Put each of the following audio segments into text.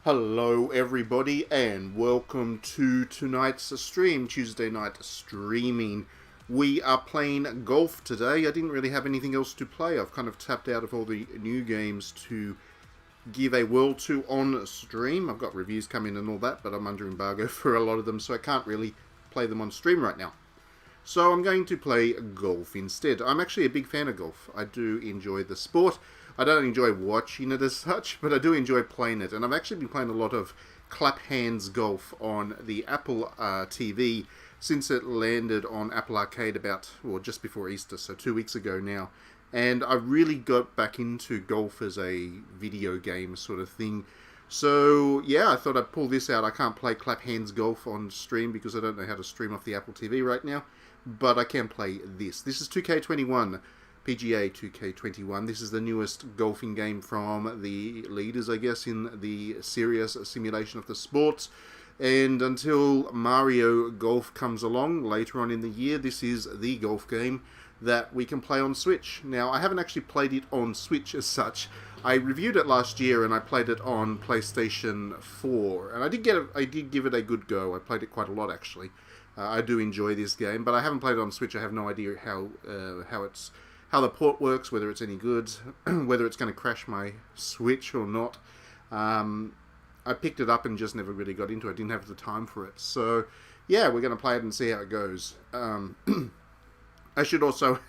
Hello everybody and welcome to tonight's stream, Tuesday night streaming. We are playing golf today. I didn't really have anything else to play. I've kind of tapped out of all the new games to give a whirl to on stream. I've got reviews coming and all that, but I'm under embargo for a lot of them, so I can't really play them on stream right now. So I'm going to play golf instead. I'm actually a big fan of golf. I do enjoy the sport. I don't enjoy watching it as such, but I do enjoy playing it. And I've actually been playing a lot of Clap Hanz Golf on the Apple TV since it landed on Apple Arcade just before Easter, so 2 weeks ago now. And I really got back into golf as a video game sort of thing. So, yeah, I thought I'd pull this out. I can't play Clap Hanz Golf on stream because I don't know how to stream off the Apple TV right now. But I can play this. This is 2K21. PGA 2K21. This is the newest golfing game from the leaders, I guess, in the serious simulation of the sports. And until Mario Golf comes along later on in the year, this is the golf game that we can play on Switch. Now, I haven't actually played it on Switch as such. I reviewed it last year and I played it on PlayStation 4. And I did give it a good go. I played it quite a lot, actually. I do enjoy this game, but I haven't played it on Switch. I have no idea how the port works, whether it's any good, whether it's going to crash my Switch or not. I picked it up and just never really got into it. I didn't have the time for it. So, yeah, we're going to play it and see how it goes. I should also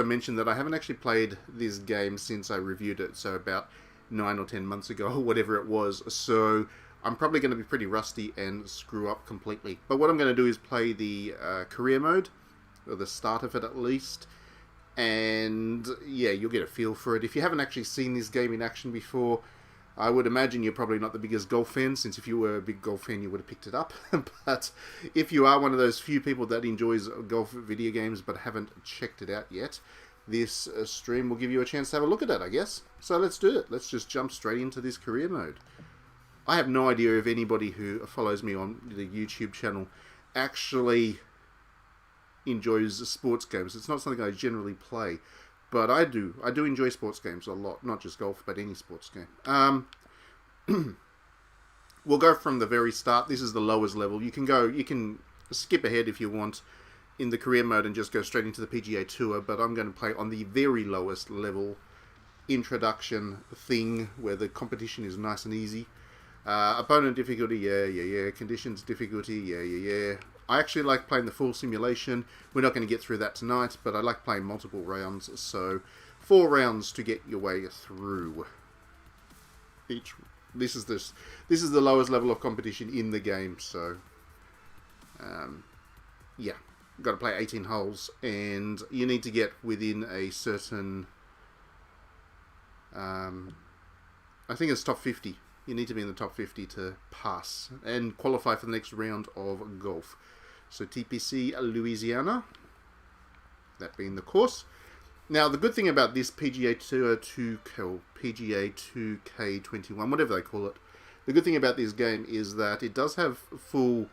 mention that I haven't actually played this game since I reviewed it, so about 9 or 10 months ago, or whatever it was. So I'm probably going to be pretty rusty and screw up completely. But what I'm going to do is play the career mode, or the start of it at least. And yeah, you'll get a feel for it. If you haven't actually seen this game in action before, I would imagine you're probably not the biggest golf fan, since if you were a big golf fan you would have picked it up. But if you are one of those few people that enjoys golf video games but haven't checked it out yet, this stream will give you a chance to have a look at it, I guess. So let's do it. Let's just jump straight into this career mode. I have no idea if anybody who follows me on the YouTube channel actually enjoys sports games. It's not something I generally play, but I do enjoy sports games a lot, not just golf, but any sports game. We'll go from the very start. This is the lowest level. You can skip ahead if you want in the career mode and just go straight into the PGA Tour, but I'm going to play on the very lowest level introduction thing where the competition is nice and easy. Opponent difficulty, yeah. Conditions difficulty, yeah. I actually like playing the full simulation. We're not going to get through that tonight, but I like playing multiple rounds, so 4 rounds to get your way through. This is the lowest level of competition in the game, so yeah, got to play 18 holes, and you need to get within a certain I think it's top 50. You need to be in the top 50 to pass and qualify for the next round of golf. So TPC Louisiana, that being the course. Now, the good thing about this PGA Tour PGA 2K21, whatever they call it, the good thing about this game is that it does have full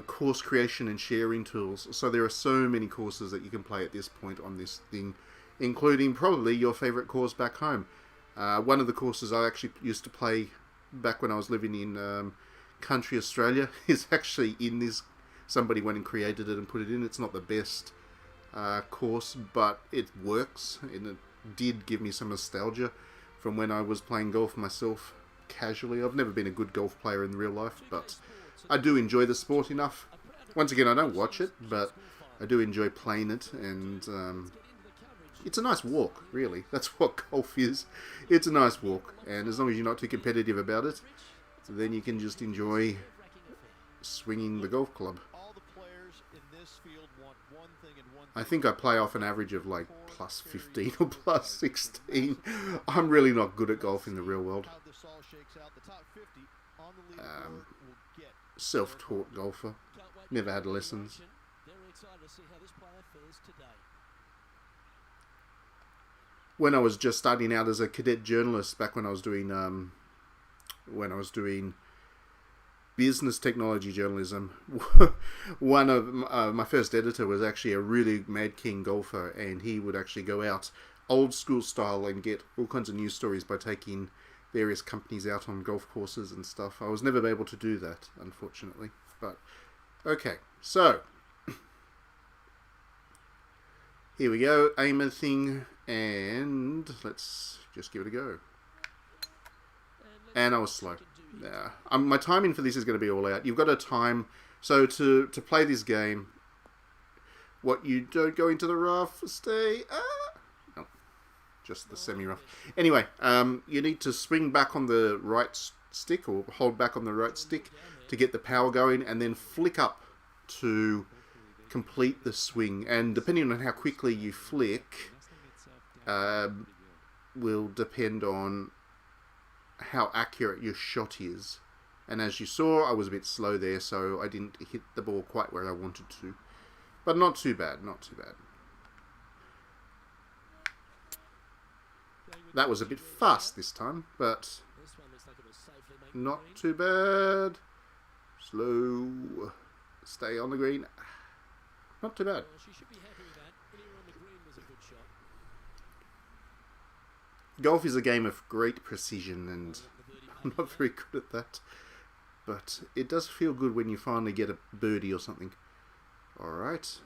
course creation and sharing tools. So there are so many courses that you can play at this point on this thing, including probably your favorite course back home. One of the courses I actually used to play back when I was living in country Australia is actually in this. Somebody went and created it and put it in. It's not the best course, but it works, and it did give me some nostalgia from when I was playing golf myself casually. I've never been a good golf player in real life, but I do enjoy the sport enough. Once again, I don't watch it, but I do enjoy playing it, and it's a nice walk, really. That's what golf is. It's a nice walk, and as long as you're not too competitive about it, then you can just enjoy swinging the golf club. I think I play off an average of like plus 15 or plus 16. I'm really not good at golf in the real world. Self-taught golfer. Never had lessons. When I was just starting out as a cadet journalist, back when I was doing business technology journalism, one of my first editor was actually a really mad king golfer, and he would actually go out old school style and get all kinds of news stories by taking various companies out on golf courses and stuff. I was never able to do that, unfortunately. But, okay, so here we go, aim a thing, and let's just give it a go. And I was slow. Yeah, my timing for this is going to be all out. You've got a time, so to play this game, what you don't go into the rough, stay, no, just the semi-rough. Anyway, you need to swing back on the right stick, or hold back on the right stick to get the power going, and then flick up to complete the swing. And depending on how quickly you flick, will depend on how accurate your shot is. And as you saw, I was a bit slow there, so I didn't hit the ball quite where I wanted to. But not too bad, not too bad. That was a bit fast this time, but not too bad. Slow. Stay on the green. Not too bad. Golf is a game of great precision, and I'm not very good at that. But it does feel good when you finally get a birdie or something. Alright.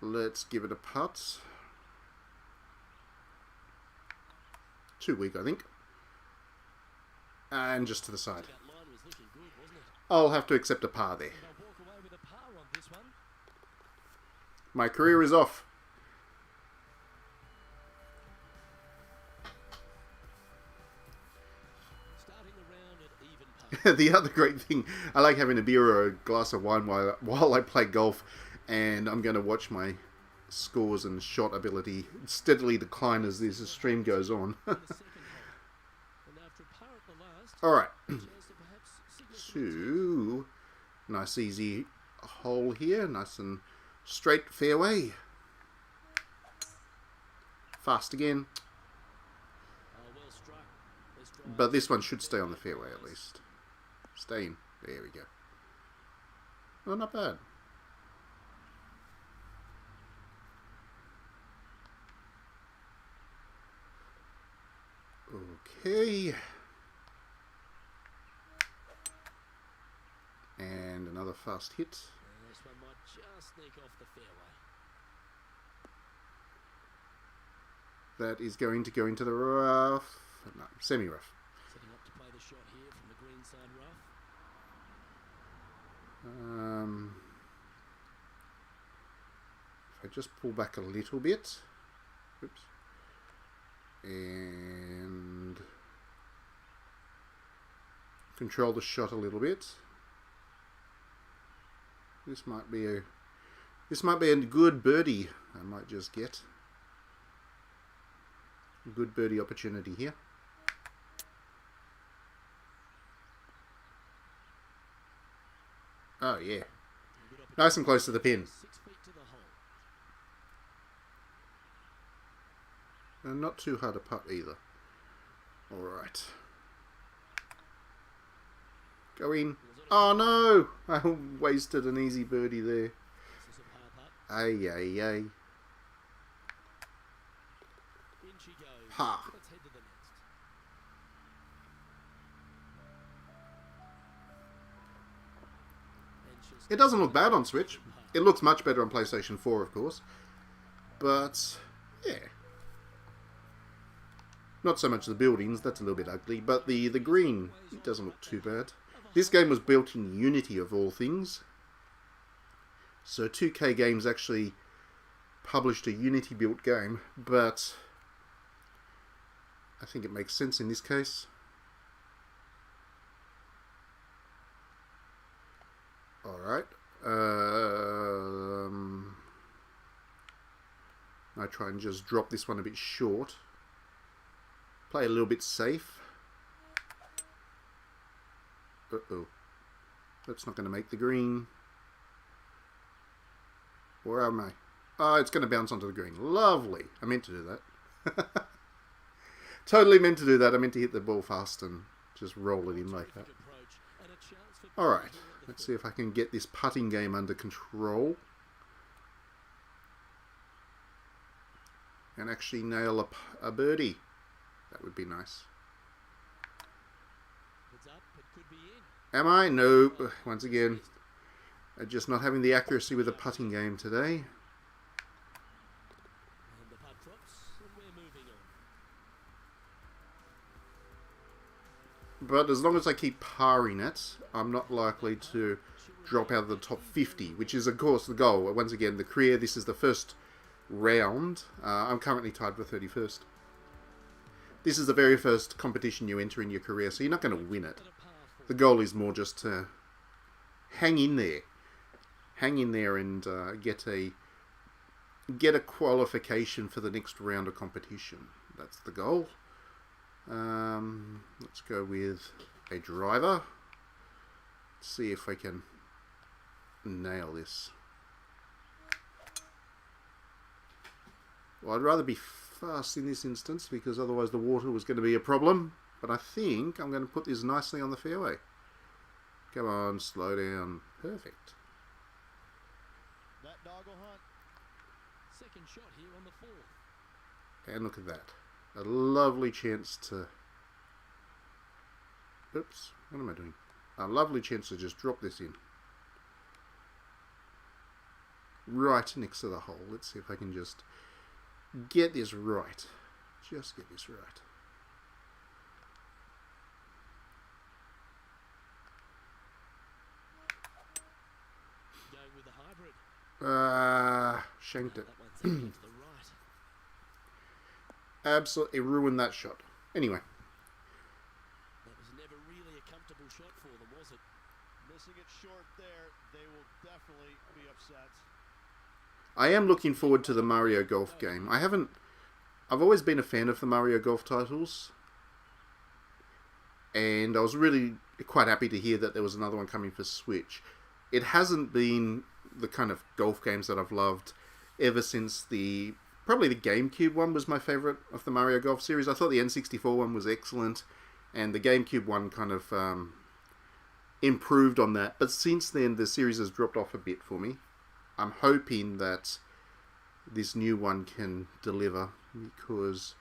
Let's give it a putt. Too weak, I think. And just to the side. I'll have to accept a par there. My career is off. The other great thing, I like having a beer or a glass of wine while I play golf, and I'm going to watch my scores and shot ability steadily decline as this stream goes on. Alright. So, nice easy hole here, nice and straight fairway. Fast again. But this one should stay on the fairway at least. Stay in. There we go. Oh, not bad. Okay. And another fast hit. This one might just sneak off the fairway. That is going to go into the rough. No, semi-rough. Setting up to play the shot here from the green side rough. If I just pull back a little bit. Oops. And control the shot a little bit. This might be a good birdie. I might just get a good birdie opportunity here. Oh yeah, nice and close to the pin. 6 feet to the hole. And not too hard a putt either. All right. Go in. Oh no! I wasted an easy birdie there. This is a par putt. Ay, ay, ay. In she goes. Ha. Let's head to the next. It doesn't look bad on Switch. It looks much better on PlayStation 4, of course. But, yeah. Not so much the buildings, that's a little bit ugly. But the green, it doesn't look too bad. This game was built in Unity, of all things. So 2K Games actually published a Unity-built game. But I think it makes sense in this case. Alright. I try and just drop this one a bit short. Play a little bit safe. Uh-oh. That's not going to make the green. Where am I? Oh, it's going to bounce onto the green. Lovely. I meant to do that. Totally meant to do that. I meant to hit the ball fast and just roll it in like that. Alright. Let's see if I can get this putting game under control. and actually nail a birdie. That would be nice. It's up, it could be in. Am I? Nope. Once again, just not having the accuracy with the putting game today. And the putt drops, and we're moving on. But as long as I keep parring it, I'm not likely to drop out of the top 50, which is, of course, the goal. Once again, the career, this is the first round. I'm currently tied for 31st. This is the very first competition you enter in your career, so you're not going to win it. The goal is more just to hang in there. Hang in there and get a qualification for the next round of competition. That's the goal. Let's go with a driver. See if I can nail this. Well, I'd rather be fast in this instance because otherwise the water was going to be a problem. But I think I'm going to put this nicely on the fairway. Come on, slow down. Perfect. That dog will hunt. Second shot here on the fourth. And look at that. A lovely chance to... Oops, what am I doing? A lovely chance to just drop this in. Right next to the hole. Let's see if I can just get this right. Just get this right. Going with the hybrid. Shanked it. That one's out to the right. Absolutely ruined that shot. Anyway. That was never really a comfortable shot for them, was it? Missing it short there, they will definitely be upset. I am looking forward to the Mario Golf game. I've always been a fan of the Mario Golf titles. And I was really quite happy to hear that there was another one coming for Switch. It hasn't been the kind of golf games that I've loved ever since probably the GameCube one was my favourite of the Mario Golf series. I thought the N64 one was excellent, and the GameCube one kind of improved on that. But since then, the series has dropped off a bit for me. I'm hoping that this new one can deliver, because,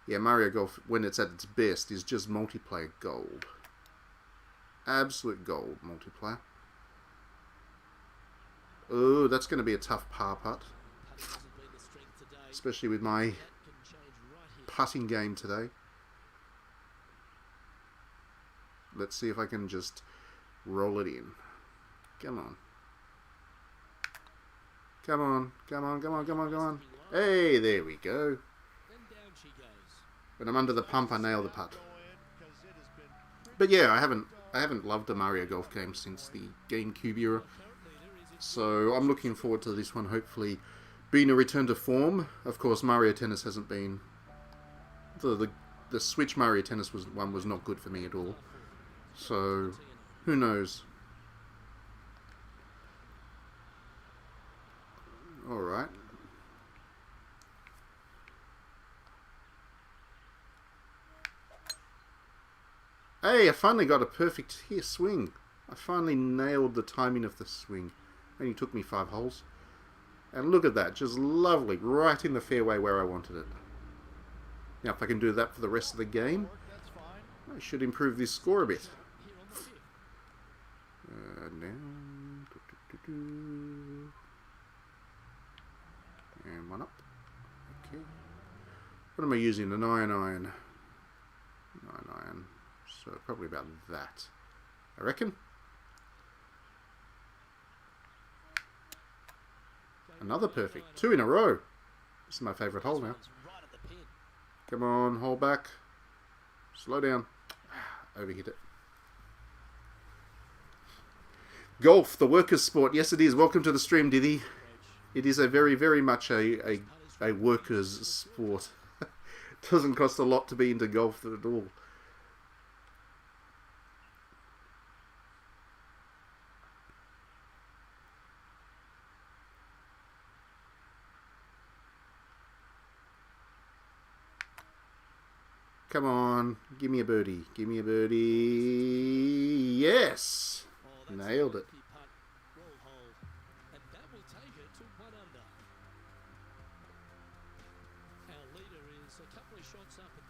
yeah, Mario Golf, when it's at its best, is just multiplayer gold. Absolute gold multiplayer. Oh, that's going to be a tough par putt. Especially with my putting game today. Let's see if I can just roll it in. Come on. Come on, come on, come on, come on, come on. Hey, there we go. When I'm under the pump, I nail the putt. But yeah, I haven't loved a Mario Golf game since the GameCube era. So I'm looking forward to this one, hopefully being a return to form. Of course, Mario Tennis hasn't been... The Switch Mario Tennis one was not good for me at all. So, who knows? Alright. Hey, I finally got a perfect swing. I finally nailed the timing of the swing. Only took me 5 holes. And look at that, just lovely, right in the fairway where I wanted it. Now if I can do that for the rest of the game, I should improve this score a bit. And one up. Okay. What am I using? An iron. 9 iron. So probably about that, I reckon. Another perfect. 2 in a row. This is my favourite hole now. Come on, hold back. Slow down. Overhit it. Golf, the workers' sport. Yes, it is. Welcome to the stream, Diddy. It is a very, very much a workers' sport. Doesn't cost a lot to be into golf at all. Come on, give me a birdie. Give me a birdie. Yes! Nailed it.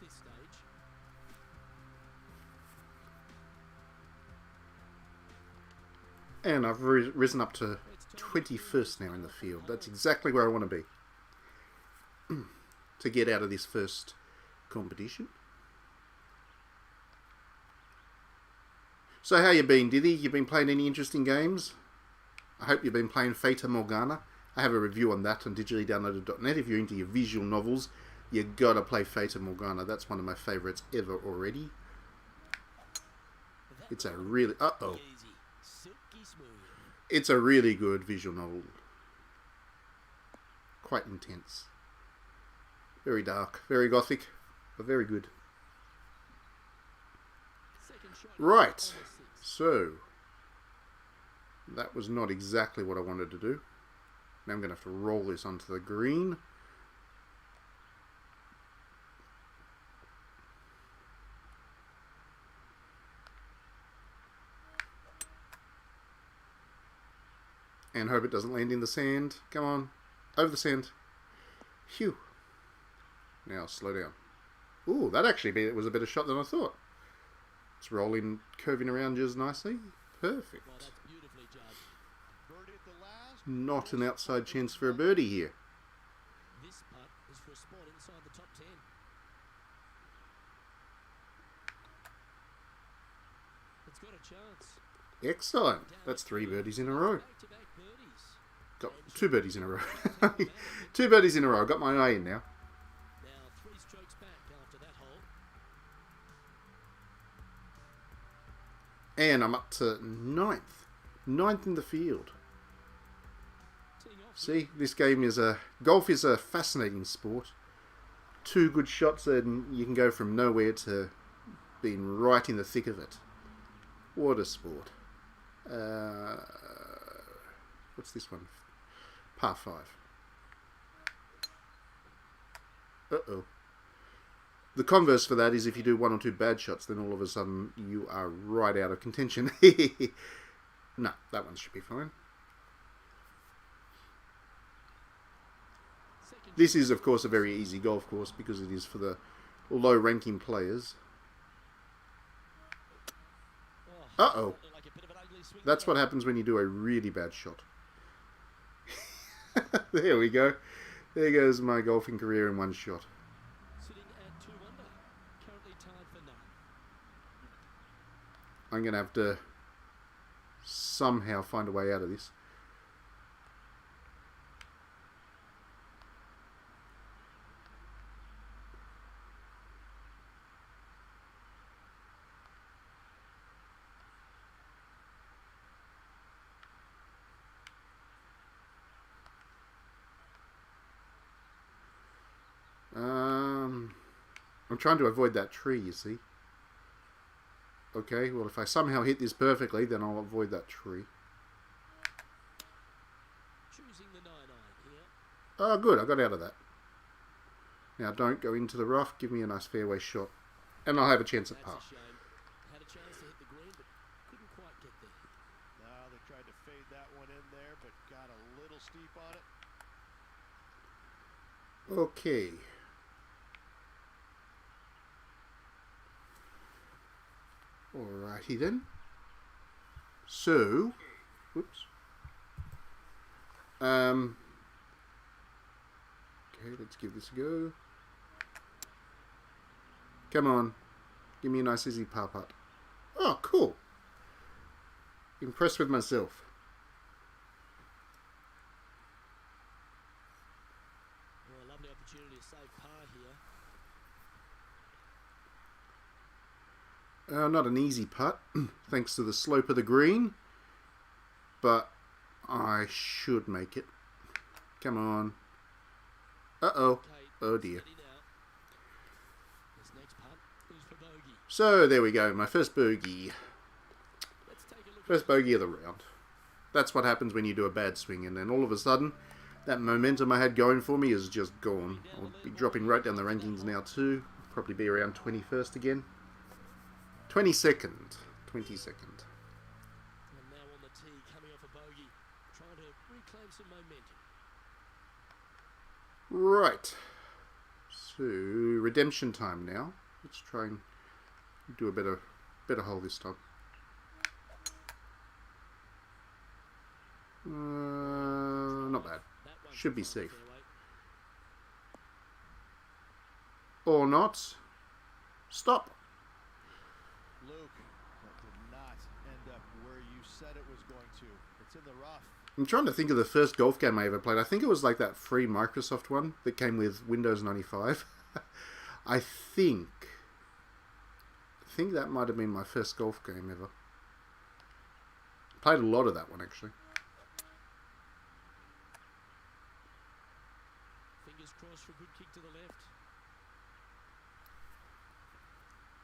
this stage. And I've risen up to 21st now in the field. That's exactly where I want to be. To get out of this first competition. So how you been, Diddy? You been playing any interesting games? I hope you've been playing Fata Morgana. I have a review on that on digitallydownloaded.net. If you're into your visual novels, you gotta play Fata Morgana. That's one of my favourites ever already. It's a really... It's a really good visual novel. Quite intense. Very dark, very gothic, but very good. Right, so that was not exactly what I wanted to do. Now I'm going to have to roll this onto the green. And hope it doesn't land in the sand. Come on, over the sand. Phew. Now slow down. Ooh, that actually was a better shot than I thought. It's rolling, curving around just nicely. Perfect. Well, that's beautifully judged. Birdie at the last. Not an outside chance for a birdie here. This putt is for a spot inside the top 10. It's got a chance. Excellent. That's 3 birdies in a row. Back-to-back birdies. Got 2 birdies in a row. 2 birdies in a row. Got my eye in now. Now 3 strokes back after that hole. And I'm up to 9th. 9th in the field. Teeing off. See, this game is golf is a fascinating sport. 2 good shots and you can go from nowhere to being right in the thick of it. What a sport. What's this one? Par 5. Uh-oh. The converse for that is if you do 1 or 2 bad shots, then all of a sudden you are right out of contention. No, that one should be fine. This is, of course, a very easy golf course because it is for the low-ranking players. Uh-oh. Looked like a bit of an ugly swing That's there. what happens when you do a really bad shot. There we go. There goes my golfing career in 1 shot. Sitting at 2 under. Currently tied for 9. I'm going to have to somehow find a way out of this. I'm trying to avoid that tree, you see. Okay, well, if I somehow hit this perfectly, then I'll avoid that tree. Choosing the 9-iron here. Oh, good, I got out of that. Now, don't go into the rough. Give me a nice fairway shot. And I'll have a chance at That's par. a shame. Had a chance to hit the green, but couldn't quite get there. Now they tried to fade that one in there, but got a little steep on it. Okay. Alrighty then. So, whoops. Okay, let's give this a go. Come on. Give me a nice easy par putt. Oh, cool. Impressed with myself. Well, a lovely opportunity to save par here. Not an easy putt, thanks to the slope of the green. But I should make it. Come on. Uh-oh. Okay, Oh dear. steady now. This next putt is for bogey. So, there we go. My first bogey. Let's take a look First bogey of the round. That's what happens when you do a bad swing. And then all of a sudden, that momentum I had going for me is just gone. I'll be dropping right down the rankings now too. Probably be around 21st again. 22nd. 22nd. And now on the tee, coming off a bogey, trying to reclaim some momentum. Right. to redemption time now. Let's try and do a better hole this time. Not bad. Should be safe. Or not. Stop. Luke, that did not end up where you said it was going to. It's in the rough. I'm trying to think of the first golf game I ever played. I think it was like that free Microsoft one that came with Windows 95. I think that might have been my first golf game ever. Played a lot of that one actually. Fingers crossed for a good kick to the left.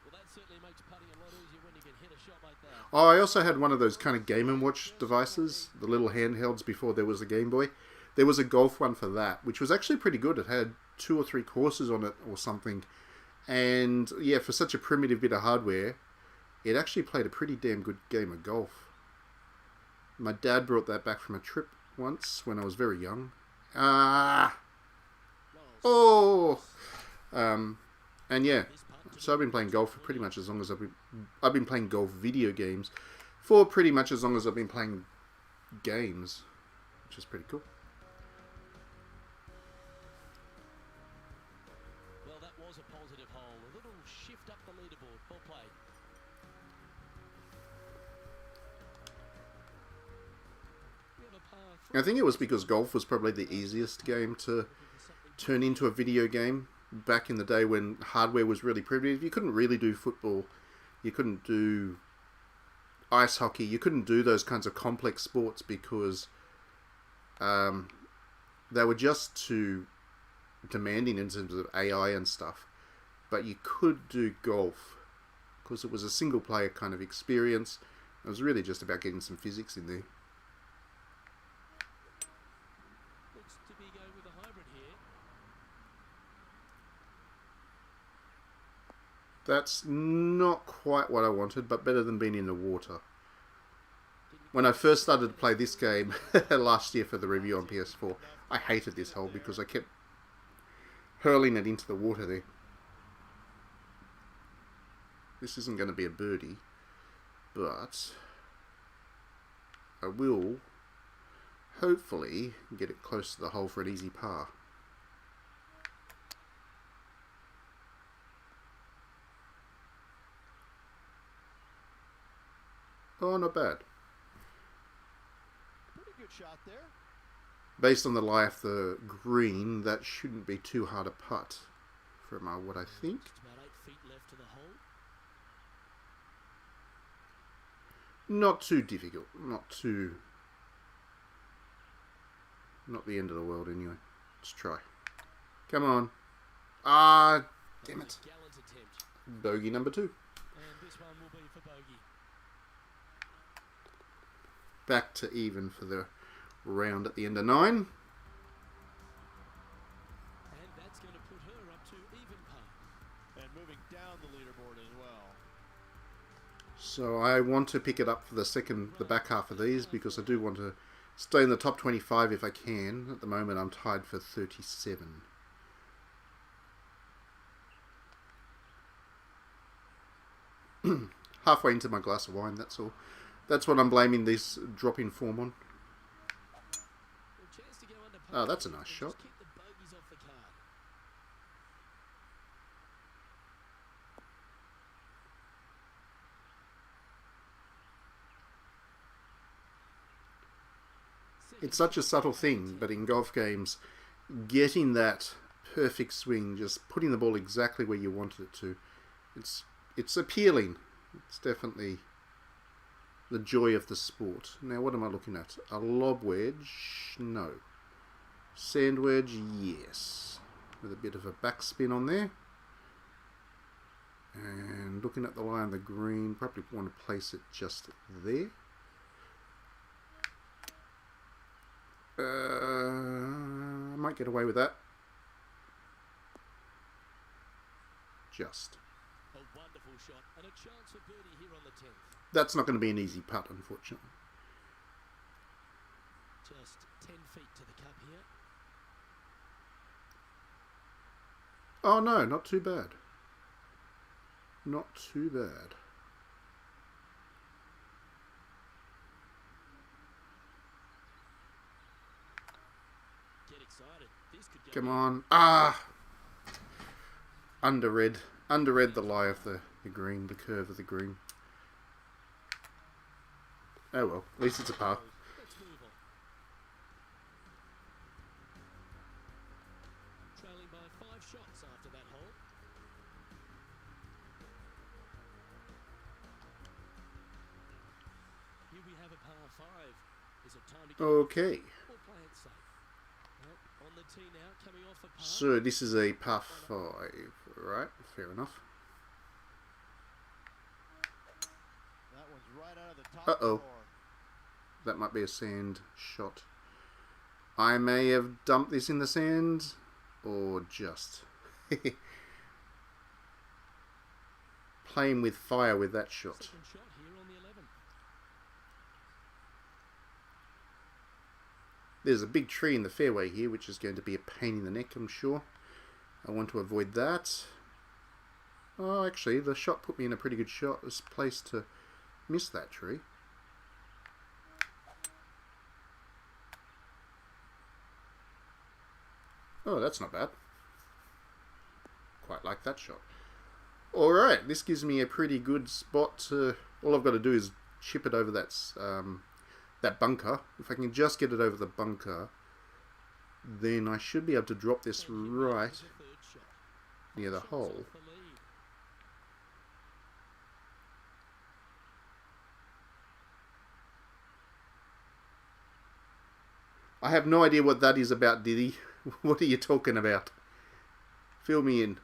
Well, that certainly makes putting a lot easier when you can hit a shot like that. Oh, I also had one of those kind of Game & Watch devices, the little handhelds before there was a Game Boy. There was a golf one for that, which was actually pretty good. It had 2 or 3 courses on it or something. And yeah, for such a primitive bit of hardware, it actually played a pretty damn good game of golf. My dad brought that back from a trip once when I was very young. And yeah, so I've been playing golf for pretty much as long as I've been playing golf video games for pretty much as long as I've been playing games, which is pretty cool. Well, that was a positive hole. A little shift up the leaderboard. Well played. We have a par 3. I think it was because golf was probably the easiest game to turn into a video game back in the day when hardware was really primitive. You couldn't really do football. You couldn't do ice hockey. You couldn't do those kinds of complex sports because they were just too demanding in terms of AI and stuff. But you could do golf because it was a single player kind of experience. It was really just about getting some physics in there. Looks to be going with a hybrid here. That's not quite what I wanted, but better than being in the water. When I first started to play this game last year for the review on PS4, I hated this hole because I kept hurling it into the water there. This isn't going to be a birdie, but I will hopefully get it close to the hole for an easy par. Oh, not bad. Pretty good shot there. Based on the lie of the green, that shouldn't be too hard a putt from what I think. Just about 8 feet left to the hole. Not too difficult. Not the end of the world anyway. Let's try. Come on. Ah, damn it. Gallant attempt. Bogey number 2. And this one will be for bogey. Back to even for the round at the end of 9. And that's going to put her up to even par. And moving down the leaderboard as well. So I want to pick it up for the back half of these because I do want to stay in the top 25 if I can. At the moment I'm tied for 37. Halfway into my glass of wine, that's all. That's what I'm blaming this drop in form on. Well, chance to go under par. Oh, that's a nice shot. Just keep the bogeys off the card. It's such a subtle thing, but in golf games, getting that perfect swing, just putting the ball exactly where you wanted it to, it's appealing. It's definitely the joy of the sport. Now, what am I looking at? A lob wedge? No. Sand wedge? Yes. With a bit of a backspin on there. And looking at the line of the green, probably want to place it just there. I might get away with that. Just. A wonderful shot and a chance for birdie here on the 10th. That's not going to be an easy putt, unfortunately. Just 10 feet to the cup here. Oh no, not too bad. Not too bad. Get excited. This could go Come in. on. Ah! Underread the lie of the green, the curve of the green. Oh well, at least it's a par. Let's move on. Trailing by 5 shots after that hole. Here we have a par 5. Is it time to get Okay. or play it safe? Well, on the tee now, coming off a par. So this is a par 5, right? Fair enough. That one's right out of the top Uh-oh. drawer. That might be a sand shot. I may have dumped this in the sand, or just playing with fire with that shot. Second shot here on the 11th. There's a big tree in the fairway here, which is going to be a pain in the neck, I'm sure. I want to avoid that. Oh, actually, the shot put me in a pretty good place to miss that tree. Oh, that's not bad. Quite like that shot. Alright, this gives me a pretty good spot to... All I've got to do is chip it over that bunker. If I can just get it over the bunker, then I should be able to drop this right The third shot. near the Shots hole. off the lead. I have no idea what that is about, Diddy. What are you talking about? Fill me in.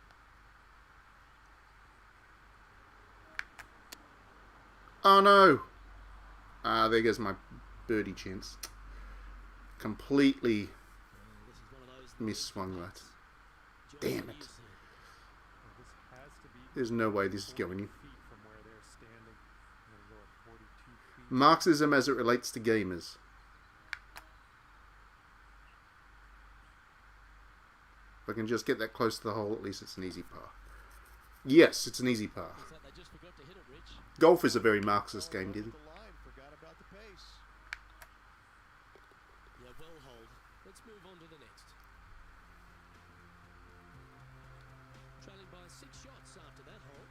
Oh no! Ah, there goes my birdie chance. Completely This is one of those misswung that. Johnny Damn it. Hughes here. This has to be There's no way this is going in. feet from where they're standing. I'm gonna go at 42 feet. Marxism as it relates to gamers. If I can just get that close to the hole, at least it's an easy par. Yes, it's an easy par. Looks like they just forgot to hit it, Rich. Golf is a very Marxist game, Diddy. The line, forgot about the pace. Yeah, well hold. Let's move on to the next. Trailing by 6 shots after that hole.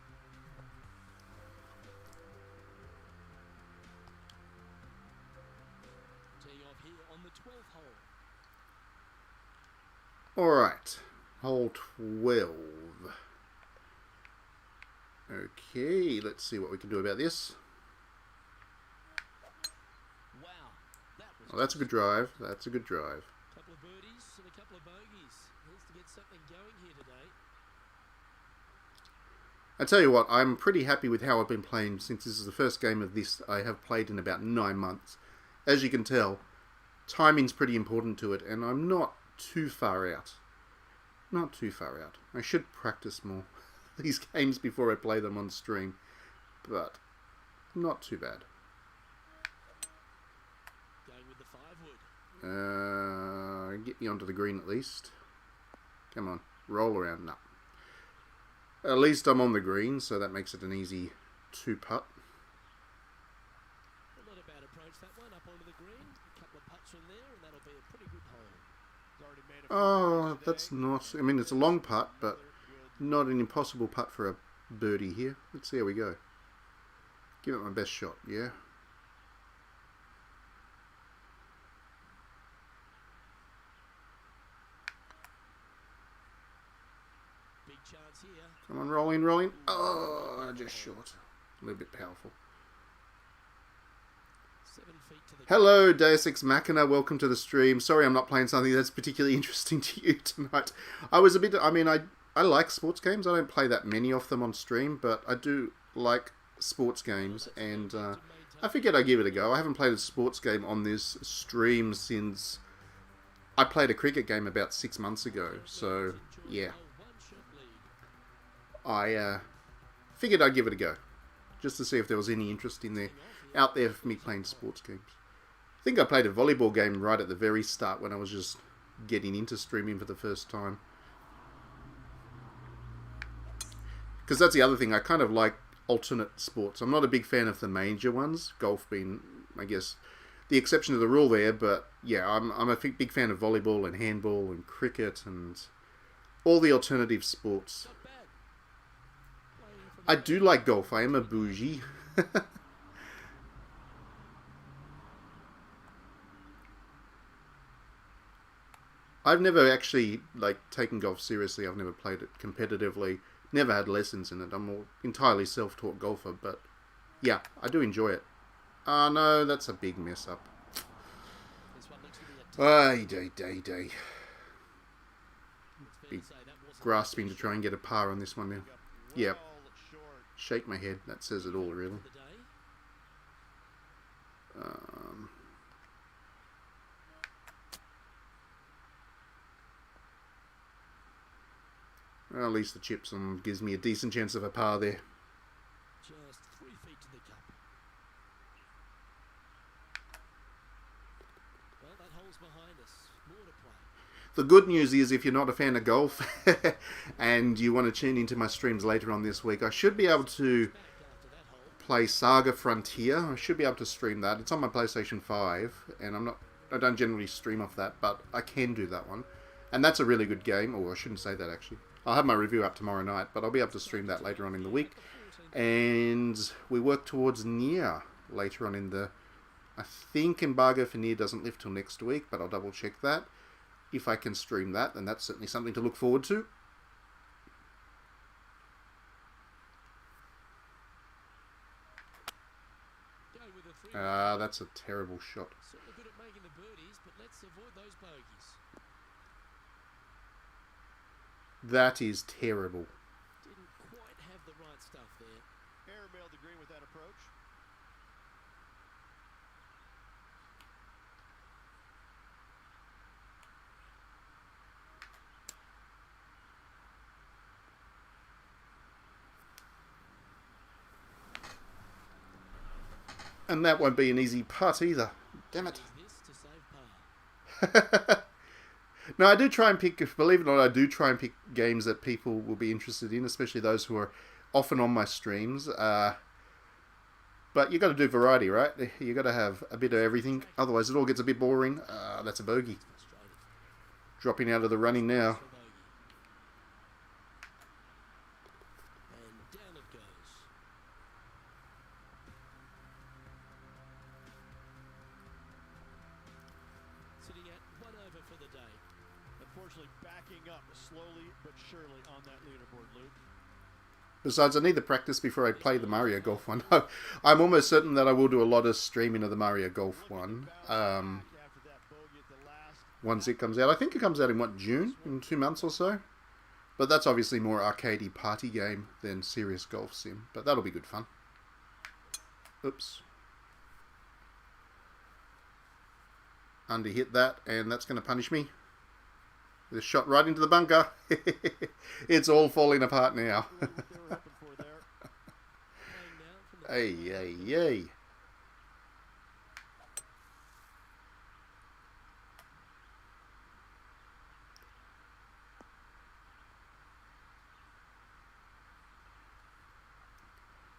Teeing off here on the 12th hole. Alright, hole 12. Okay, let's see what we can do about this. Wow, that was Oh, that's a good drive. That's a good drive. couple of birdies and a couple of bogeys. Needs to get something going here today. I tell you what, I'm pretty happy with how I've been playing since this is the first game of this I have played in about 9 months. As you can tell, timing's pretty important to it, and I'm not too far out. Not too far out. I should practice more these games before I play them on stream, but not too bad. Going with the 5 wood. Get me onto the green at least. Come on, roll around. No. At least I'm on the green, so that makes it an easy 2-putt. Well, not a bad approach that one. Up onto the green. A couple of putts from there, and that'll be a pretty good hole. He's already made a few Oh, birdies that's today. not... I mean, it's a long putt, but Good. not an impossible putt for a birdie here. Let's see how we go. Give it my best shot, yeah? Big chance here. Come on, roll in, roll in. Oh, just short. A little bit powerful. 7 feet to the Hello, Deus Ex Machina. Welcome to the stream. Sorry I'm not playing something that's particularly interesting to you tonight. I was a bit... I mean, I like sports games. I don't play that many of them on stream, but I do like sports games, and I figured I'd give it a go. I haven't played a sports game on this stream since I played a cricket game about 6 months ago. So, yeah. a 1-shot lead. I figured I'd give it a go, just to see if there was any interest in there, out there for me playing sports games. I think I played a volleyball game right at the very start when I was just getting into streaming for the first time. Because that's the other thing. I kind of like alternate sports. I'm not a big fan of the major ones. Golf being, I guess, the exception to the rule there. But yeah, I'm a big fan of volleyball and handball and cricket and all the alternative sports. Not bad. Playing from I do like golf. I am a bougie. I've never actually taken golf seriously. I've never played it competitively. Never had lessons in it. I'm an entirely self-taught golfer, but yeah, I do enjoy it. Oh no, that's a big mess up. this one looks to be a Ay, day. It's fair Big to say that wasn't Grasping to try and get a par on this one now. Yep. Well short. Shake my head. That says it all, really. the day. Well, at least the chips on gives me a decent chance of a par there. Just 3 feet to the cup. Well, that hole's behind us. More to play. The good news is if you're not a fan of golf and you want to tune into my streams later on this week, I should be able to Back after that hole. play Saga Frontier. I should be able to stream that. It's on my PlayStation 5 and I don't generally stream off that, but I can do that one. And that's a really good game. Or I shouldn't say that actually. I'll have my review up tomorrow night, but I'll be able to stream that later on in the week. And we work towards Nier later on in the... I think embargo for Nier doesn't lift till next week, but I'll double check that. If I can stream that, then that's certainly something to look forward to. Go with a 3. That's a terrible shot. Certainly good at making the birdies, but let's avoid those bogeys. That is terrible. Didn't quite have the right stuff there. Airmailed the green with that approach. And that won't be an easy putt either. Damn it. Use this to save par. No, I do try and pick, believe it or not, I do try and pick games that people will be interested in, especially those who are often on my streams. But you got to do variety, right? You got to have a bit of everything, otherwise it all gets a bit boring. That's a bogey. Frustrated. Dropping out of the running now. For bogey. And down it goes. Sitting at 1 over for the day. Unfortunately, backing up slowly but surely on that leaderboard, Luke. Besides, I need the practice before I play the Mario Golf one. I'm almost certain that I will do a lot of streaming of the Mario Golf one. After that bogey at the last. Once it comes out. I think it comes out in, June? In 2 months or so? But that's obviously more arcadey party game than serious golf sim. But that'll be good fun. Oops. Under-hit that, and that's going to punish me. With a shot right into the bunker. It's all falling apart now. What they were hoping for there. Playing now from the Hey.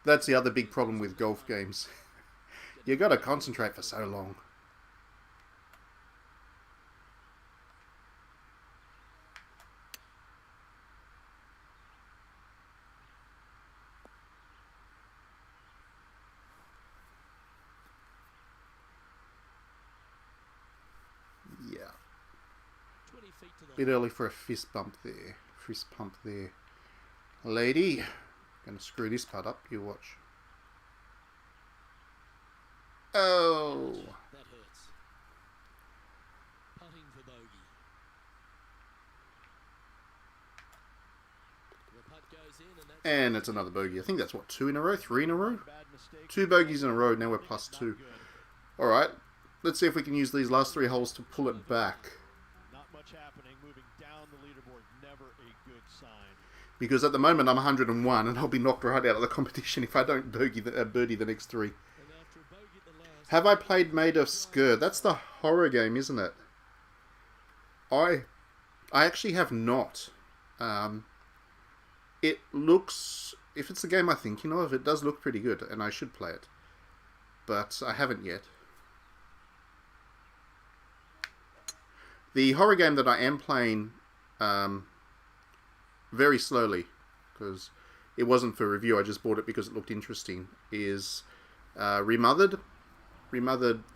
That's the other big problem with golf games. You got to concentrate for so long. Yeah. 20 feet to the Bit early for a fist bump there. Fist pump there. Lady. Gonna screw this putt up. You watch. Oh. That hurts. Putting for bogey. The putt goes in, and that's And it's another bogey. I think that's what, 2 in a row? 3 in a row? Bad mistake. 2 bogeys in a row. Now we're plus 2. Not good. Alright. Let's see if we can use these last 3 holes to pull it back. Not much happening. Moving down the leaderboard. Never a good sign. Because at the moment I'm 101 and I'll be knocked right out of the competition if I don't birdie the next 3. and after a bogey at the last. Have I played Maid of Sker? That's the horror game, isn't it? I actually have not. It looks if it's the game I'm thinking of, it does look pretty good, and I should play it. But I haven't yet. The horror game that I am playing very slowly, because it wasn't for review, I just bought it because it looked interesting, is Remothered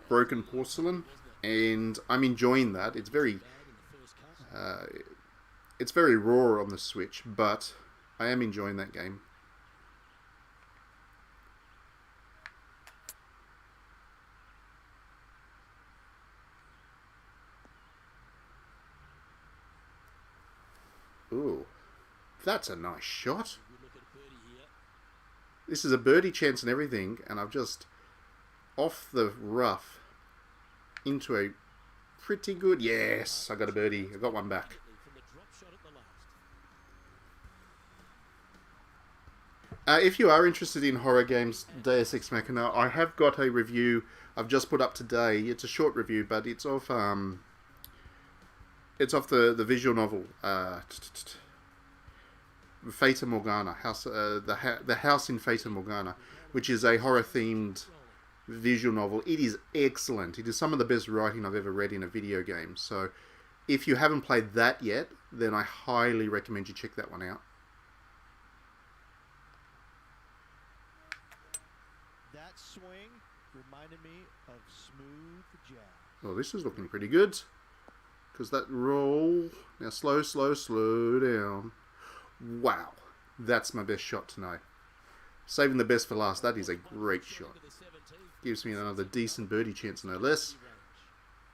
Broken Porcelain, and I'm enjoying that. It's very raw on the Switch, but I am enjoying that game. Ooh, that's a nice shot. This is a birdie chance and everything, and I've just off the rough into a pretty good... Yes, I got a birdie. I got one back. If you are interested in horror games, Deus Ex Machina, I have got a review I've just put up today. It's a short review, but it's of the visual novel Fata Morgana, the house in Fata Morgana, which is a horror themed visual novel. It is excellent. It is some of the best writing I've ever read in a video game. So if you haven't played that yet, then I highly recommend you check that one out. That swing reminded me of smooth jazz. Well, this is looking pretty good. Because that roll... Now slow down. Wow. That's my best shot tonight. Saving the best for last. That is a great shot. Gives me another decent birdie chance, no less.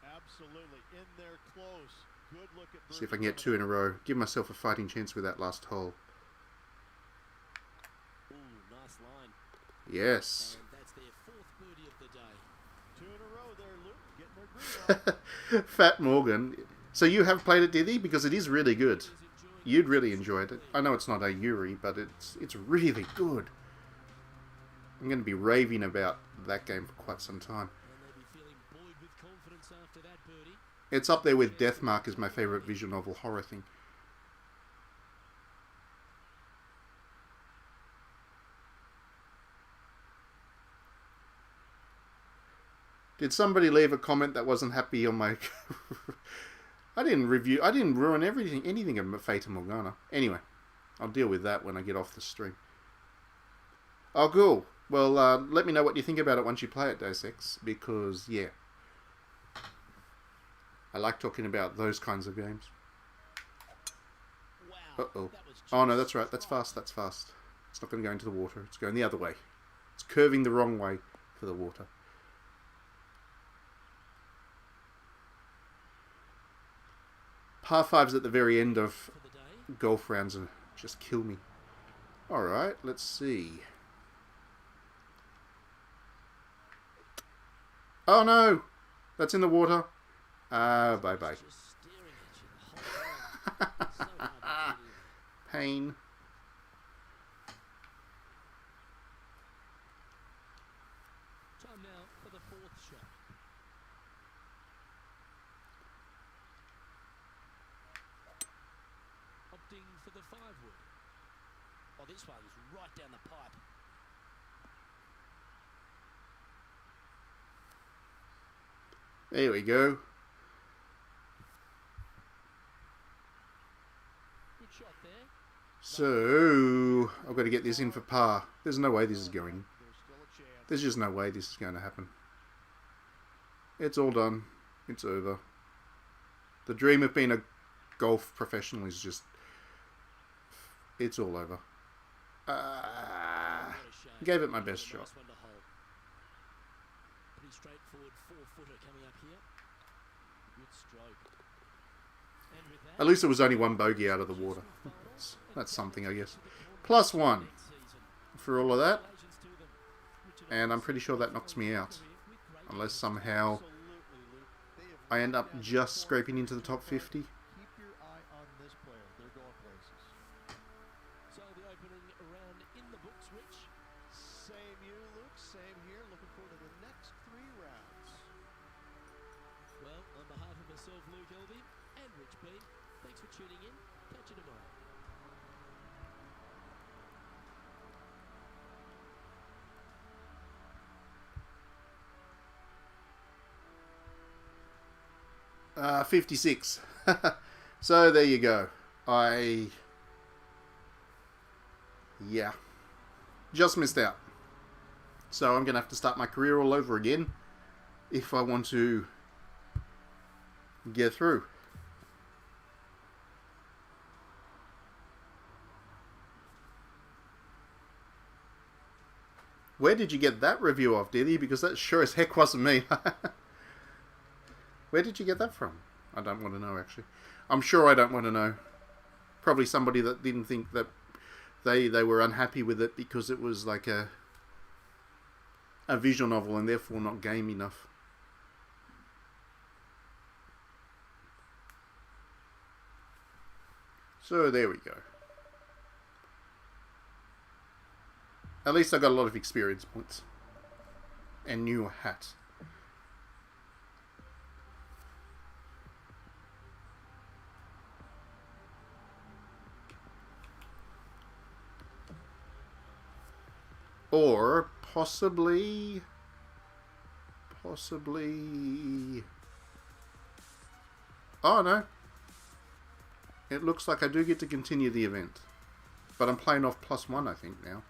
Absolutely. In there close. Good look at See if I can get 2 in a row. Give myself a fighting chance with that last hole. Ooh, nice line. Yes. And that's their 4th birdie of the day. 2 in a row there, Luke. Getting their green on. Fat Morgan. So you have played it, Diddy? Because it is really good. You'd really enjoy it. I know it's not a Yuri, but it's really good. I'm going to be raving about that game for quite some time. It's up there with Deathmark as my favourite visual novel horror thing. Did somebody leave a comment that wasn't happy on my... I didn't ruin anything of Fata Morgana. Anyway, I'll deal with that when I get off the stream. Oh, cool. Well, let me know what you think about it once you play it, Deus Ex, because, yeah. I like talking about those kinds of games. Uh-oh. Oh, no, that's right. That's fast. It's not going to go into the water. It's going the other way. It's curving the wrong way for the water. Par 5s at the very end of golf rounds and just kill me. Alright, let's see. Oh no! That's in the water. Bye-bye. Pain. Time now for the 4th shot. Opting for the 5-wood. Oh, this one was right down the pipe. There we go. Good shot there. So, I've got to get this in for par. There's no way this is going. There's just no way this is going to happen. It's all done. It's over. The dream of being a golf professional is just... It's all over. Gave it my best shot. Pretty straightforward 4-footer coming up here. Good stroke. And with that, At least it was only 1 bogey out of the water. That's something, I guess. +1 for all of that. And I'm pretty sure that knocks me out. Unless somehow I end up just scraping into the top 50. Keep your eye on this player. They're going places. so the opening round in the books, Rich. Same you, Luke. Same here. Looking forward to the next 3 rounds. Well, on behalf of myself, Luke Elvey, and Rich Bean, thanks for tuning in. Catch you tomorrow. 56. So there you go. Yeah. Just missed out. So I'm going to have to start my career all over again if I want to get through. Where did you get that review of, Diddy? Because that sure as heck wasn't me. Where did you get that from? I don't want to know, actually. I'm sure I don't want to know. Probably somebody that didn't think that they were unhappy with it because it was like a visual novel and therefore not game enough. So there we go. At least I got a lot of experience points. And new hat. Or possibly... Oh no. It looks like I do get to continue the event. But I'm playing off +1, I think, now.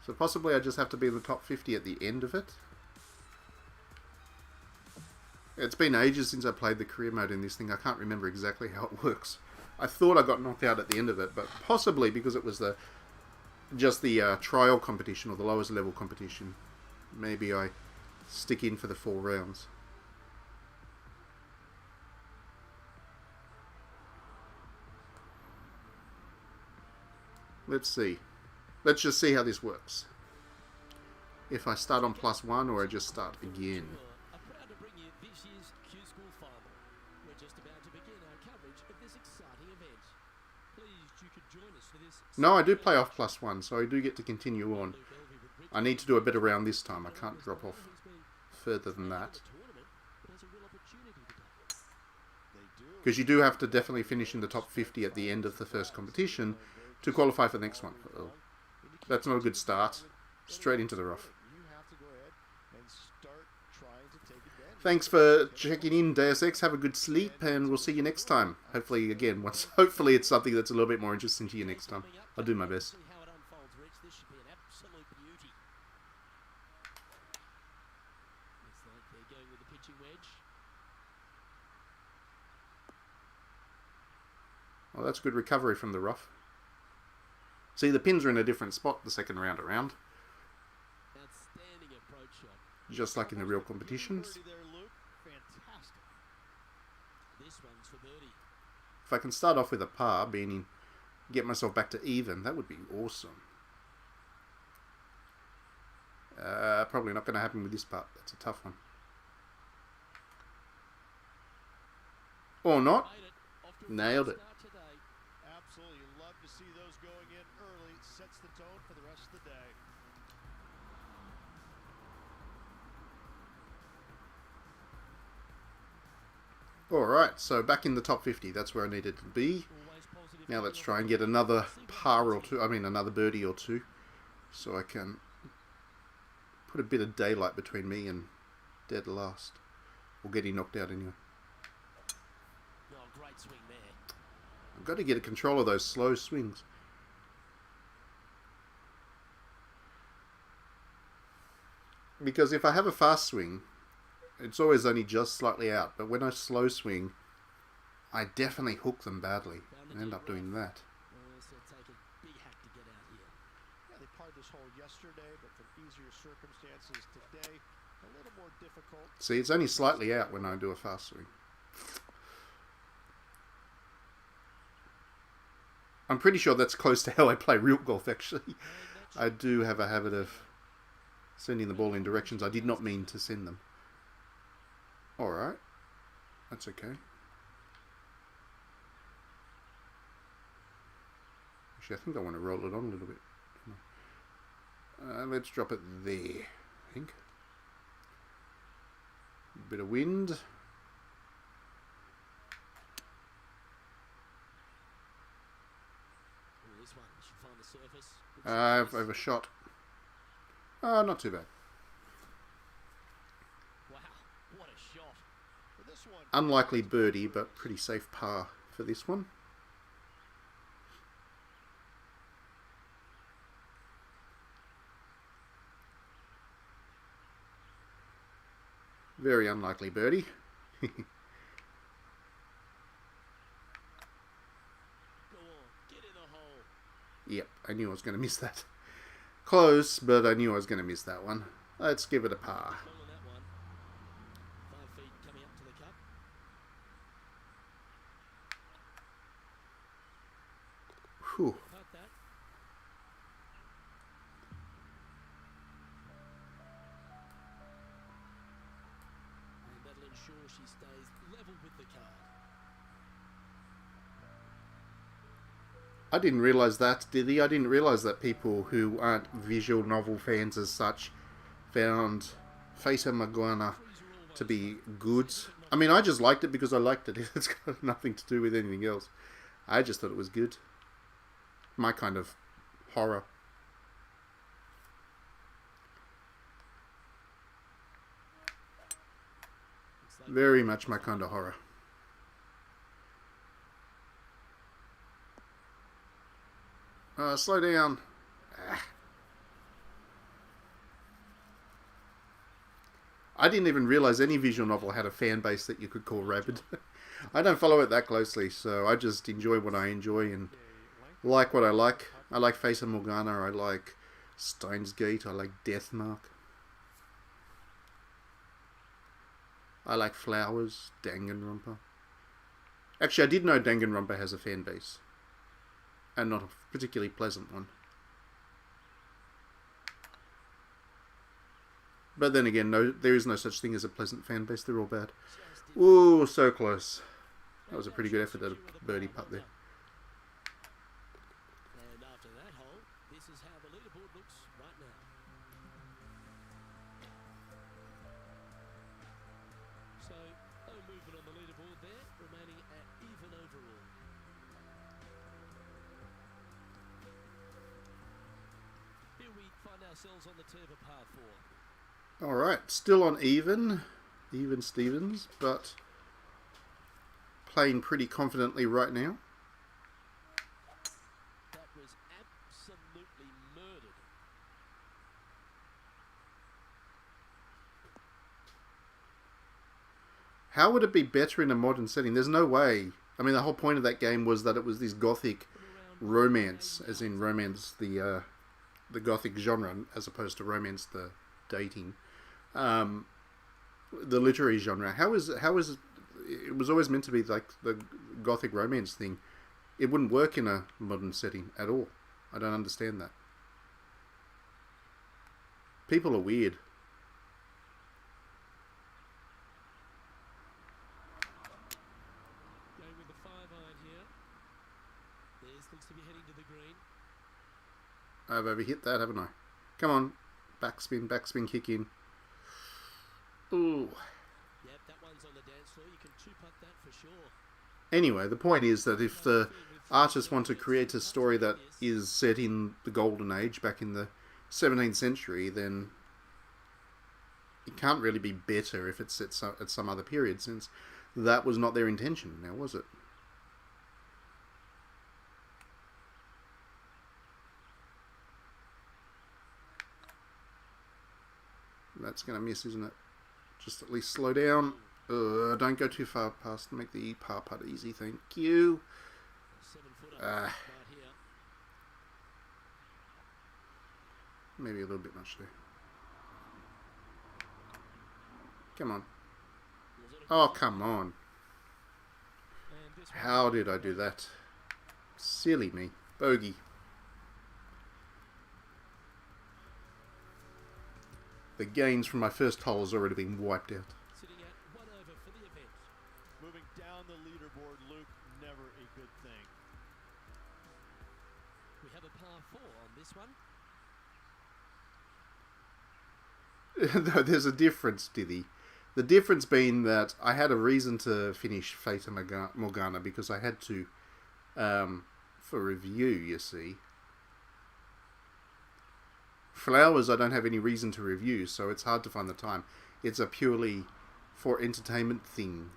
So possibly I just have to be in the top 50 at the end of it. It's been ages since I played the career mode in this thing. I can't remember exactly how it works. I thought I got knocked out at the end of it, but possibly because it was just the trial competition or the lowest level competition. Maybe I stick in for the 4 rounds. Let's see. Let's just see how this works. If I start on +1 or I just start again. I'm proud to bring you this year's Q School Final. We're just about to begin our coverage of this exciting event. Pleased you could join us for this. No, I do play off +1, so I do get to continue on. I need to do a bit around this time. I can't drop off further than that. Because you do have to definitely finish in the top 50 at the end of the first competition to qualify for the next one. Oh, that's not a good start. Straight into the rough. Thanks for checking in, Deus Ex. Have a good sleep, and we'll see you next time. Hopefully, again, hopefully it's something that's a little bit more interesting to you next time. I'll do my best. Well, that's good recovery from the rough. See, the pins are in a different spot the second round around. Outstanding approach shot. Just like in the real competitions. This one's for birdie. If I can start off with a par, meaning get myself back to even, that would be awesome. Probably not going to happen with this part. That's a tough one. Or not. Nailed it. Absolutely, love to see those going in early. Sets the tone for the rest of the day. Alright, so back in the top 50. That's where I needed to be. Now let's try and get another par or two. I mean, another birdie or two. So I can put a bit of daylight between me and dead last. Or getting knocked out anyway. Oh, great swing there. I've got to get a control of those slow swings. Because if I have a fast swing, it's always only just slightly out. But when I slow swing, I definitely hook them badly and end up doing that. Yeah, they parred this hole yesterday, but from easier circumstances today, a little more difficult. See, it's only slightly out when I do a fast swing. I'm pretty sure that's close to how I play real golf, actually. I do have a habit of sending the ball in directions I did not mean to send them. Alright. That's okay. Actually, I think I want to roll it on a little bit. Let's drop it there, I think. A bit of wind. I've overshot. Not too bad. Wow, what a shot. For this one, Unlikely birdie, but pretty safe par for this one. Very unlikely birdie. Go on, get in the hole. Yep, I knew I was going to miss that. Close, but I knew I was going to miss that one. Let's give it a par. Long on that one. 5 feet coming up to the cup. Whew. Putt that. And that'll ensure she stays level with the card. I didn't realise that, did he? I didn't realise that people who aren't visual novel fans as such found Fata Morgana to be good. I mean, I just liked it because I liked it. It's got nothing to do with anything else. I just thought it was good. My kind of horror. Very much my kind of horror. Slow down. I didn't even realise any visual novel had a fan base that you could call rabid. I don't follow it that closely, so I just enjoy what I enjoy and like what I like. I like Fata Morgana, I like Steins Gate, I like Deathmark. I like Flowers, Danganronpa. Actually, I did know Danganronpa has a fan base. And not a particularly pleasant one. But then again, no, there is no such thing as a pleasant fan base. They're all bad. Ooh, so close. That was a pretty good effort at a birdie putt there. And after that hole, this is how the leaderboard looks right now. So, no movement on the leaderboard there, remaining at even overall. Here we find ourselves on the tee of a par 4. Alright, still on even Stevens, but playing pretty confidently right now. That was absolutely murdered. How would it be better in a modern setting? There's no way. I mean, the whole point of that game was that it was this gothic romance, as in romance, the gothic genre, as opposed to romance, the dating. The literary genre. How is it was always meant to be like the gothic romance thing. It wouldn't work in a modern setting at all. I don't understand that. People are weird. Going with the 5-iron here. This looks to be heading to the green. I've overhit that, haven't I? Come on. Backspin, kick in. Ooh. Yep, that one's on the dance floor. You can 2-putt that for sure. Anyway, the point is that if the artists want to create a story that is set in the Golden Age, back in the 17th century, then it can't really be better if it's set at some other period, since that was not their intention, now was it? That's going to miss, isn't it? Just at least slow down. Don't go too far past. Make the par putt easy, thank you. 7-footer right here. Maybe a little bit much there. Come on. Oh, come on. And this one, How did I do that? Silly me. Bogey. The gains from my first hole has already been wiped out. sitting at 1 over for the event. Moving down the leaderboard, Luke, never a good thing. We have a par 4 on this one. No, there's a difference, Diddy. The difference being that I had a reason to finish Fata Morgana because I had to, for review, you see. Flowers I don't have any reason to review, so it's hard to find the time. It's a purely for entertainment thing.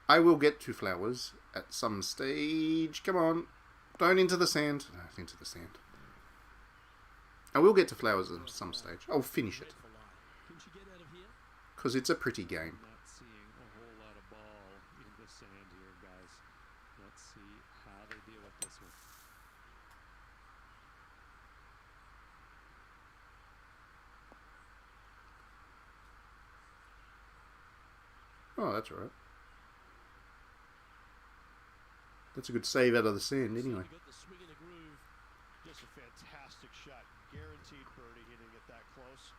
I will get to flowers at some stage. Come on. Don't into the sand. No, into the sand. I will get to flowers at some stage. I'll finish it. Can she get out of here? Because it's a pretty game. Not seeing a whole lot of ball in the sand here, guys. Let's see how they deal with this one. Oh, that's all right. That's a good save out of the sand, anyway. Got the swing in a groove. Just a fantastic shot. Guaranteed birdie hitting it that close.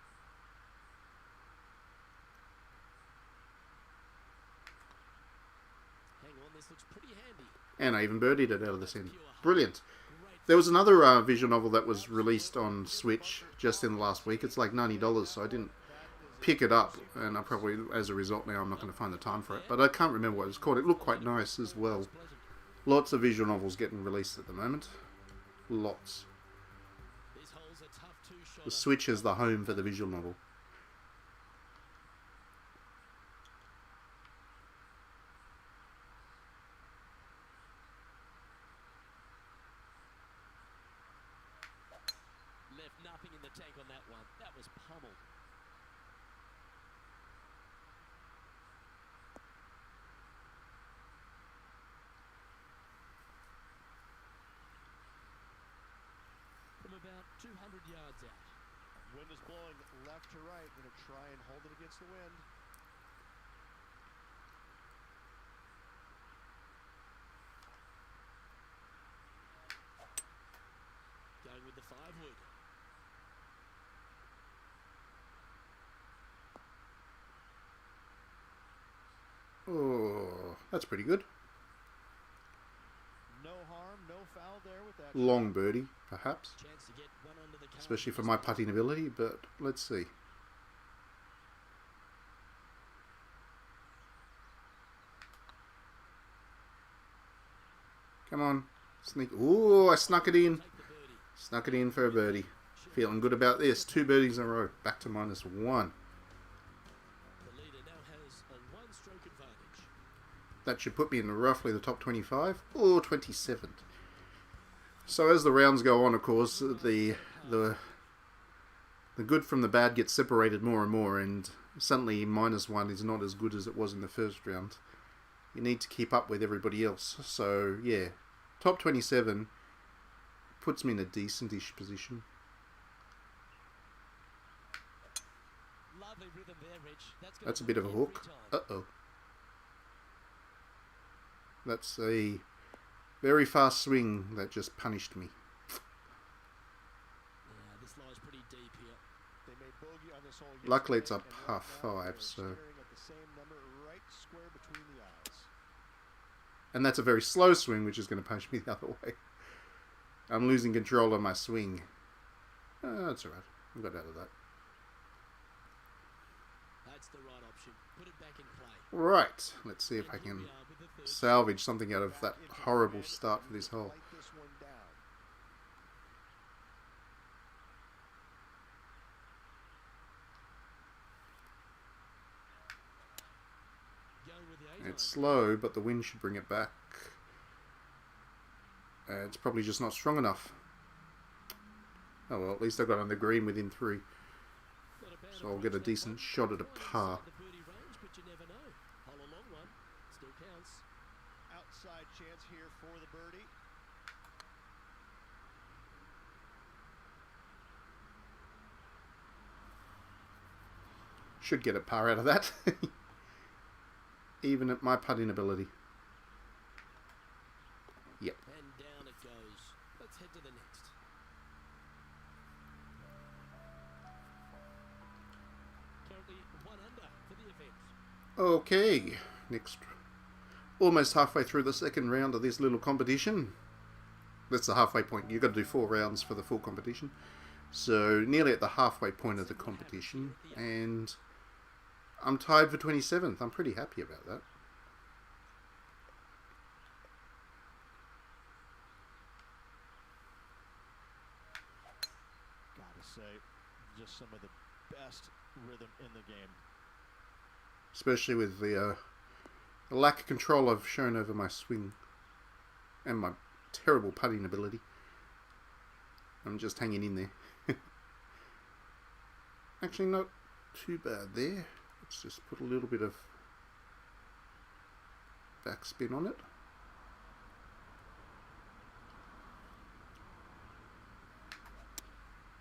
Hang on, this looks pretty handy. And I even birdied it out of the sand. Brilliant. There was another visual novel that was released on Switch just in the last week. It's like $90, so I didn't pick it up. And I probably, as a result now, I'm not going to find the time for it. But I can't remember what it was called. It looked quite nice as well. Lots of visual novels getting released at the moment. Lots. These holes are tough two-shot. The Switch is the home for the visual novel. Left nothing in the tank on that one. That was pummeled. From about 200 yards out. Wind is blowing left to right. Going to try and hold it against the wind. Going with the 5-wood. Oh, that's pretty good. No harm, no foul there with that. Long birdie, perhaps. Chance to get one under the Especially for my putting ability, but let's see. Come on. Sneak. Ooh, I snuck it in. Snuck it in for a birdie. Feeling good about this. 2 birdies in a row. Back to -1. The leader now has a one-stroke advantage. That should put me in roughly the top 25 or 27. So as the rounds go on, of course, the good from the bad gets separated more and more, and suddenly -1 is not as good as it was in the first round. You need to keep up with everybody else. So yeah, top 27 puts me in a decentish position. Lovely rhythm there, Rich. That's a bit of a hook. Uh-oh. That's a very fast swing that just punished me. Yeah, this lies pretty deep here. They made bogey on this hole Luckily it's yesterday, up and half right now 5, they're so... staring at the same number right square between the eyes. And that's a very slow swing, which is going to punch me the other way. I'm losing control of my swing. That's alright. I got out of that. That's the right option. Put it back in play. Right. Let's see if I And here can we are with the third. salvage something out of that horrible start for this hole. Light this one down. Going with the 8-iron. It's slow, but the wind should bring it back. It's probably just not strong enough. Oh well, at least I got on the green within 3. Not a bad So I'll get a approach, that decent one. shot at a Quite par. inside the birdie range, but you never know. Hole a long one. Still counts. Outside chance here for the birdie. Should get a par out of that. Even at my putting ability. Yep. And down it goes. Let's head to the next. Currently 1 under for the event. Okay, next. Almost halfway through the second round of this little competition. That's the halfway point. You've got to do 4 rounds for the full competition. So, nearly at the halfway point of the competition. And I'm tied for 27th. I'm pretty happy about that. Gotta say, just some of the best rhythm in the game. Especially with the The lack of control I've shown over my swing and my terrible putting ability. I'm just hanging in there. Actually, not too bad there. Let's just put a little bit of backspin on it.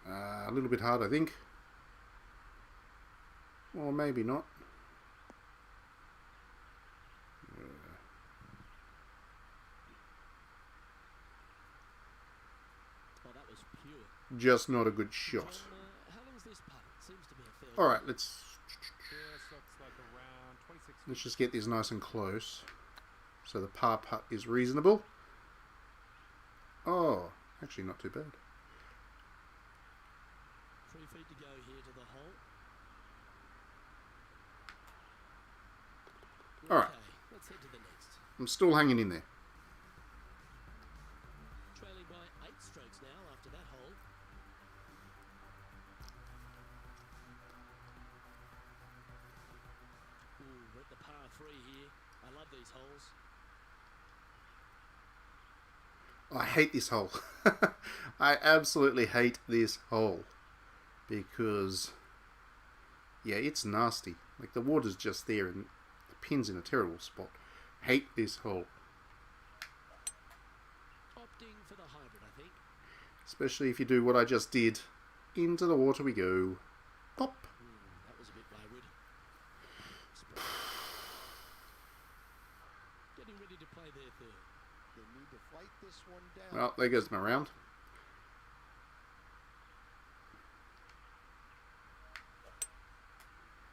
A little bit hard, I think. Or maybe not. Oh, that was pure. Just not a good shot. How long's this putt? Seems to be a fair. Alright, let's This looks like around 26 let's just get this nice and close. So the par putt is reasonable. Oh, actually not too bad. 3 feet to go here to the hole. Alright. Okay, let's head to the next. I'm still hanging in there. Trailing by 8 strokes now after that hole. Ooh, we're at the par 3 here. I love these holes. I hate this hole. I absolutely hate this hole. Because, yeah, it's nasty. Like, the water's just there and the pin's in a terrible spot. Hate this hole. Opting for the hybrid, I think. Especially if you do what I just did. Into the water we go. Pop. That was a bit wayward. Getting ready to play their third. They need to fight this one down. Well, there goes my round.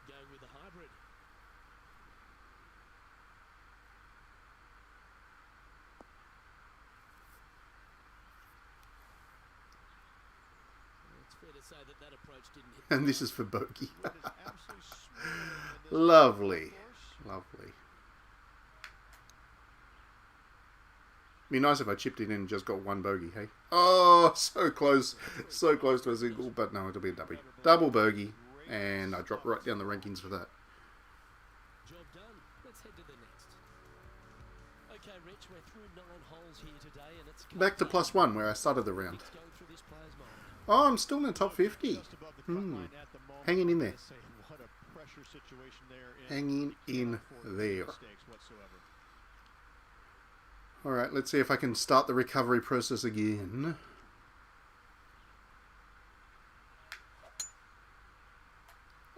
Going with the hybrid. It's fair to say that that approach didn't hit. And this is for bogey. Wind is absolutely swirling in this Lovely. course. Lovely. Be nice if I chipped it in and just got one bogey, hey? Oh, so close. So close to a single, but no, it'll be a double. Double bogey, and I drop right down the rankings for that. Job done. Let's head to the next. Okay, Rich, we're through 9 holes here today, and it's Back to +1 where I started the round. What's going through this player's mind? Oh, I'm still in the top 50. Just above the cut line at the moment. Hanging in there. Say, what a pressure situation there. Hanging in for there. mistakes whatsoever. Alright, let's see if I can start the recovery process again.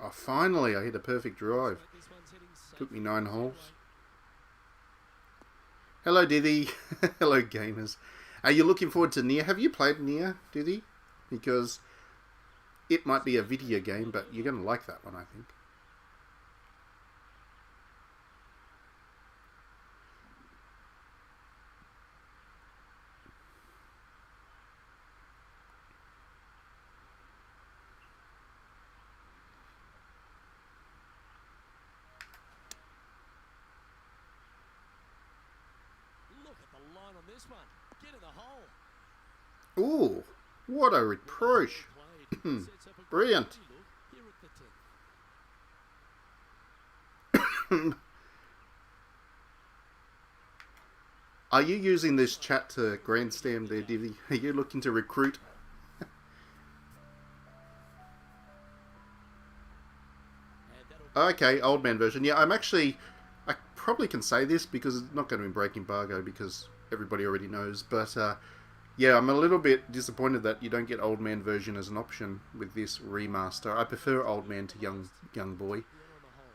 Oh, finally, I hit a perfect drive. Like this one's heading safe. Took me 9 holes. Hello, Diddy. Hello, gamers. Are you looking forward to Nier? Have you played Nier, Diddy? Because it might be a video game, but you're going to like that one, I think. Look at the line on this one. Get in the hole. Ooh, what a reproach. Played. Sets up a Brilliant. good look here at the 10th. Are you using this chat to grandstand there, Diddy? Are you looking to recruit? And that'll Okay, old man version. Yeah, I probably can say this because it's not going to be break embargo because everybody already knows. But yeah, I'm a little bit disappointed that you don't get old man version as an option with this remaster. I prefer old man to young boy. be on the hole.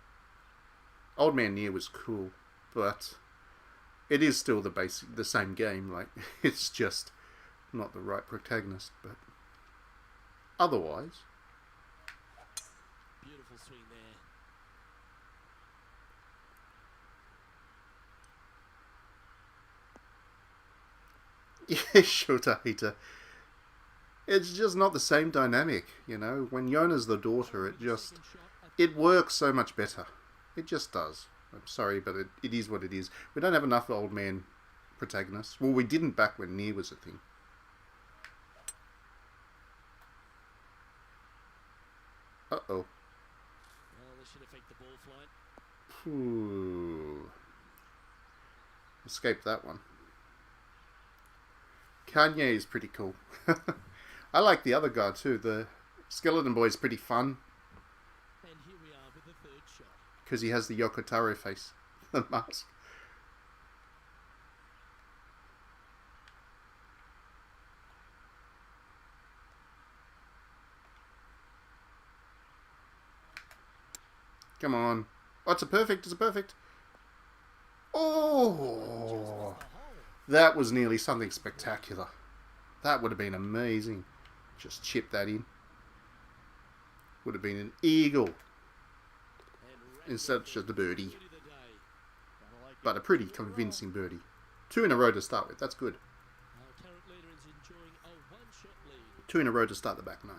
Old man Nier was cool, but it is still the same game. Like it's just not the right protagonist, but otherwise. Beautiful swing there. Yeah, Shota hater. It's just not the same dynamic, you know. When Yona's the daughter, it Second shot at it works so much better. It just does. I'm sorry, but it is what it is. We don't have enough old man protagonists. Well, we didn't back when Nier was a thing. Uh-oh. Well, this should affect the ball flight. Ooh. Escaped that one. Kanye is pretty cool. I like the other guy too. The Skeleton Boy is pretty fun. And here we are with the third shot. Because he has the Yoko Taro face. The mask. Come on. Oh, it's a perfect. It's a perfect. Oh! That was nearly something spectacular. That would have been amazing. Just chip that in. Would have been an eagle. Instead of just a birdie. But a pretty convincing birdie. 2 in a row to start with. That's good. Our current leader is enjoying a one-shot lead. 2 in a row to start the back 9.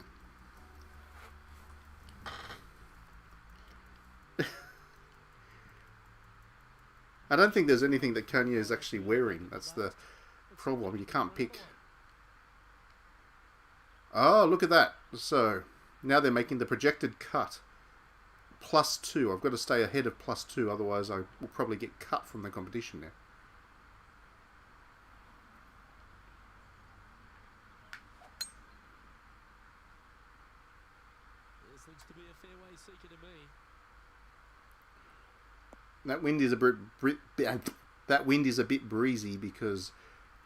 I don't think there's anything that Kanye is actually wearing. That's the problem. You can't pick. Oh, look at that. So, now they're making the projected cut. +2. I've got to stay ahead of +2, otherwise I will probably get cut from the competition now. This looks to be a fairway seeker to me. That wind is that wind is a bit breezy because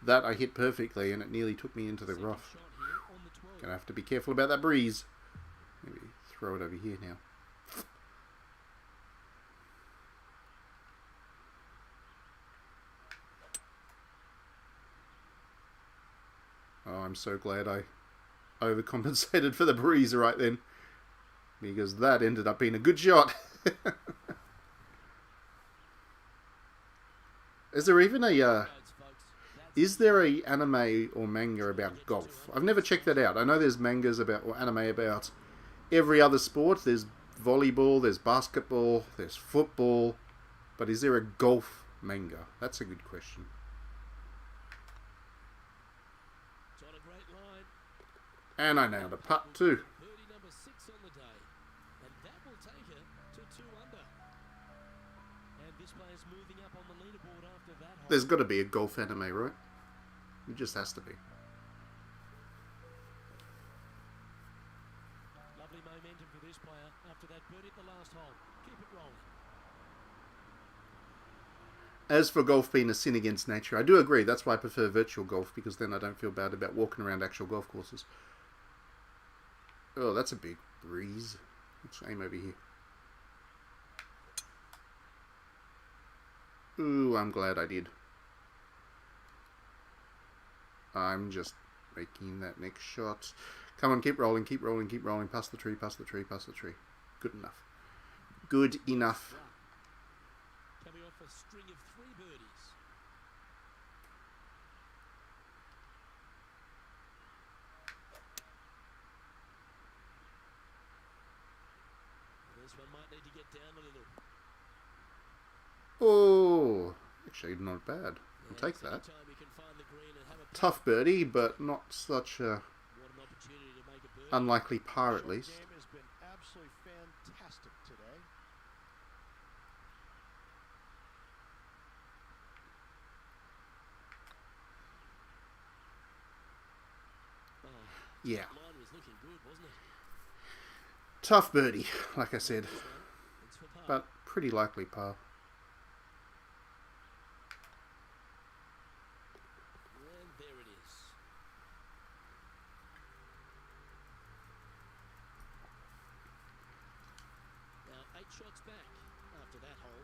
that I hit perfectly and it nearly took me into the rough. Shot here on the 12. Gonna have to be careful about that breeze. Maybe throw it over here now. Oh, I'm so glad I overcompensated for the breeze right then, because that ended up being a good shot. Is there even a is there a anime or manga about golf? I've never checked that out. I know there's mangas about, or anime about every other sport. There's volleyball, there's basketball, there's football, but is there a golf manga? That's a good question. It's on a great line. And I nailed a putt too. Birdie number 6 on the day. And that will take her to 2 under. And this player's moving up on the leaderboard after that hole. There's got to be a golf anime, right? It just has to be. Lovely momentum for this player after that birdie at the last hole. Keep it rolling. As for golf being a sin against nature, I do agree. That's why I prefer virtual golf, because then I don't feel bad about walking around actual golf courses. Oh, that's a big breeze. Let's aim over here. Ooh, I'm glad I did. I'm just making that next shot. Come on, keep rolling, keep rolling, keep rolling. Past the tree, past the tree, past the tree. Good enough. Good enough. Coming off a string of 3 birdies. This one might need to get down a little. Oh, actually not bad. I'll take that. Anytime you can find the green and have a Tough birdie, but not such a what an opportunity to make a birdie. unlikely par at least. Game has been absolutely fantastic today. Oh, Yeah. line was looking good, wasn't it? Tough birdie, like I said, It's for par. but pretty likely par. And there it is. Now 8 shots back after that hole.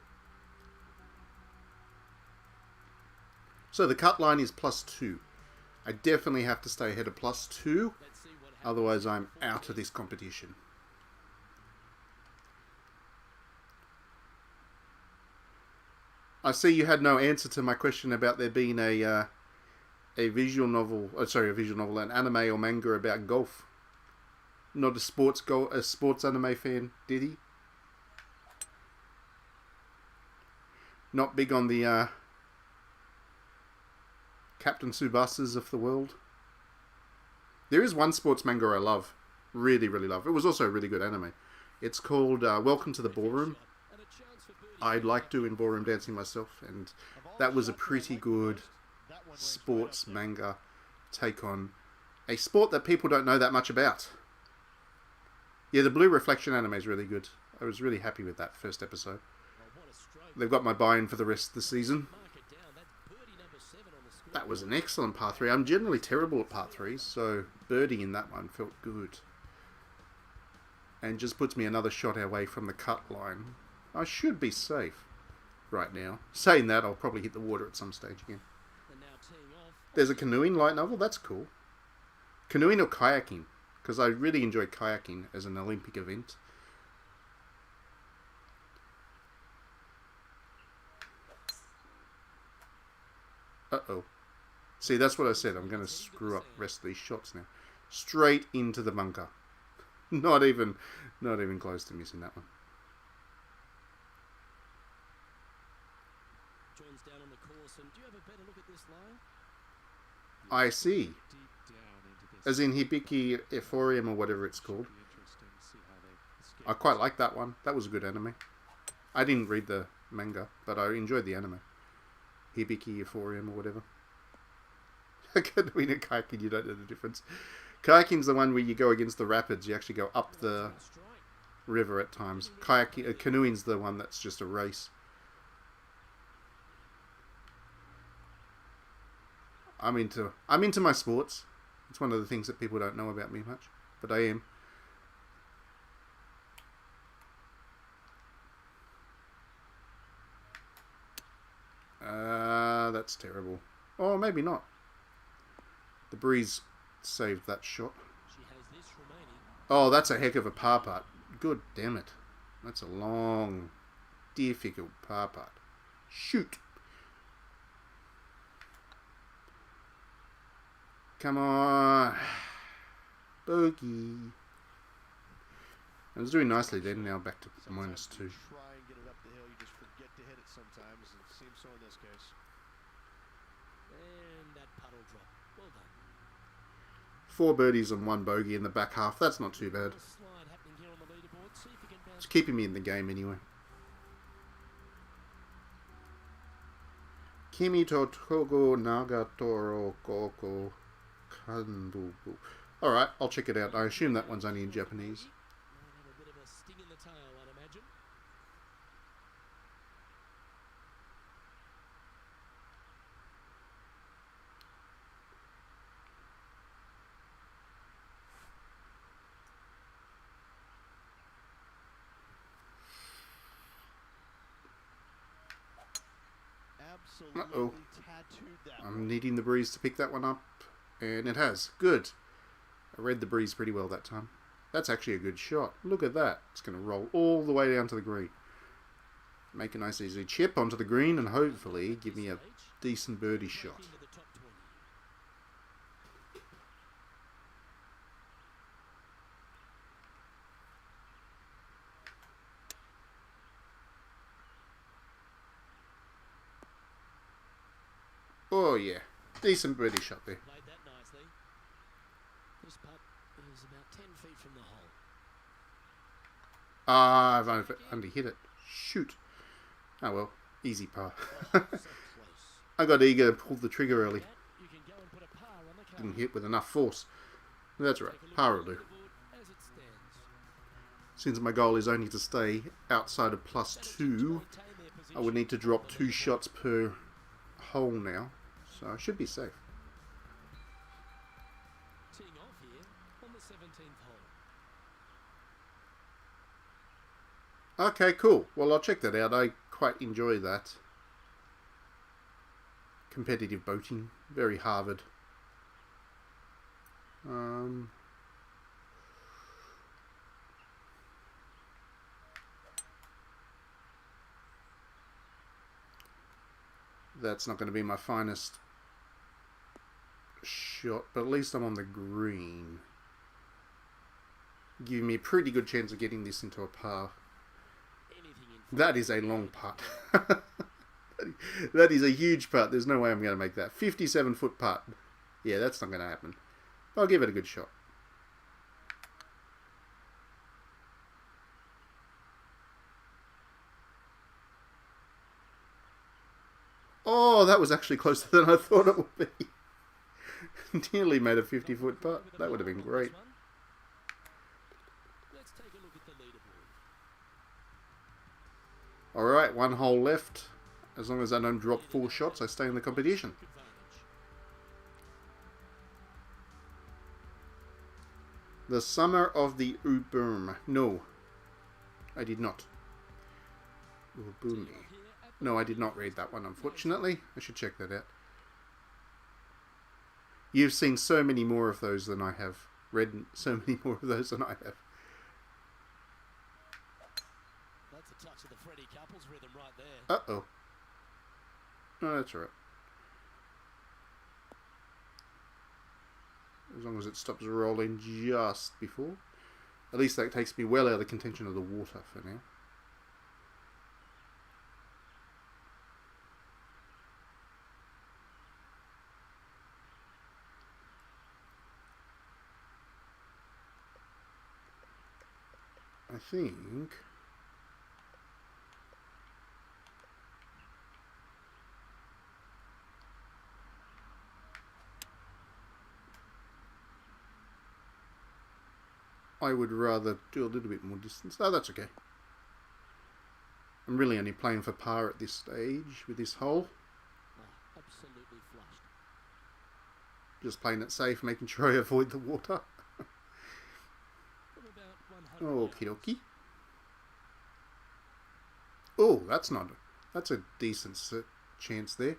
So the cut line is +2. I definitely have to stay ahead of +2, Let's see what happens. otherwise I'm out of this competition. I see you had no answer to my question about there being a visual novel, an anime or manga about golf. Not a sports anime fan, did he? Not big on the Captain Tsubasas of the world. There is one sports manga I love, really, really love. It was also a really good anime. It's called Welcome to the Ballroom. And a chance for birdie. I like doing ballroom dancing myself, and That was a pretty good That one ranks right sports up there. manga take on a sport that people don't know that much about. Yeah, the Blue Reflection anime is really good. I was really happy with that first episode. Well, what a stroke. They've got my buy-in for the rest of the season. Mark it down. That's birdie number 7 on the score. That was an excellent par 3. I'm generally terrible at par 3s, so birdie in that one felt good. And just puts me another shot away from the cut line. I should be safe right now. Saying that, I'll probably hit the water at some stage again. And now teeing off. There's a canoeing light novel. That's cool. Canoeing or kayaking? Because I really enjoy kayaking as an Olympic event. Uh-oh. See, that's what I said. I'm going to screw up the rest of these shots now. Straight into the bunker. Not even close to missing that one. John's down on the course. And do you have a better look at this line? I see. Deep down into this. As in Hibiki Euphorium or whatever it's called. Be interesting to see how they escape. I quite like that one. That was a good anime. I didn't read the manga, but I enjoyed the anime. Hibiki Euphorium or whatever. Canoeing and kayaking, you don't know the difference. Kayaking's the one where you go against the rapids. You actually go up the Strike. river at times. Kayaking, canoeing's the one that's just a race. I'm into my sports. It's one of the things that people don't know about me much, but I am. That's terrible. Oh, maybe not. The breeze saved that shot. She has this remaining. Oh, that's a heck of a par putt. Good damn it. That's a long, difficult par putt. Shoot. Come on. Bogey. I was doing nicely then, now back to minus Sometimes you 2. try and get it up the hill, you just forget to hit it sometimes. It seems so in this case. And that puddle drop. Well done. 4 birdies and 1 bogey in the back half. That's not too bad. Little slide happening here on the leaderboard. See if you can bounce. It's keeping me in the game anyway. Kimi to Togo Nagatoro Koko Kandubu. Alright, I'll check it out. I assume that one's only in Japanese. Might have a bit of a sting in the tail, I'd imagine. Absolutely tattooed that I'm one. needing the breeze to pick that one up, and it has. Good. I read the breeze pretty well that time. That's actually a good shot. Look at that. It's going to roll all the way down to the green. Make a nice easy chip onto the green and hopefully give me a decent birdie shot. Into the top 20. Oh yeah, decent birdie shot there. Played that nicely. This putt is about 10 feet from the hole. Ah, I've only hit it. Shoot. Oh well, easy par. So close. I got eager to pull the trigger early. That, you can go and put a par on the card. Didn't hit with enough force. That's right, Take a look par at will the do. leaderboard as it stands. Since my goal is only to stay outside of plus That'll 2, retain their I would position need to drop on the 2 leaderboard. shots per hole now. So I should be safe. Teeing off here on the 17th hole. Okay, cool. Well, I'll check that out. I quite enjoy that. Competitive boating. Very Harvard. That's not going to be my finest shot, but at least I'm on the green. Giving me a pretty good chance of getting this into a par. Anything in That is a long putt. That is a huge putt. There's no way I'm going to make that. 57-foot putt. Yeah, that's not going to happen. I'll give it a good shot. Oh, that was actually closer than I thought it would be. Nearly made a 50-foot putt. That would have been great. Let's take a look at the leaderboard. Alright, one hole left. As long as I don't drop 4 shots, I stay in the competition. The Summer of the Ubum. No, I did not. Ubumi. No, I did not read that one, unfortunately. I should check that out. You've seen so many more of those than I have. Read so many more of those than I have. That's a touch of the Freddie Couples rhythm right there. Uh-oh. No, that's alright. As long as it stops rolling just before. At least that takes me well out of the contention of the water for now. I think... I would rather do a little bit more distance. Oh, that's okay. I'm really only playing for par at this stage with this hole. Oh, absolutely flushed. Just playing it safe, making sure I avoid the water. From about 100 Okie dokie. Oh, that's not... That's a decent chance there.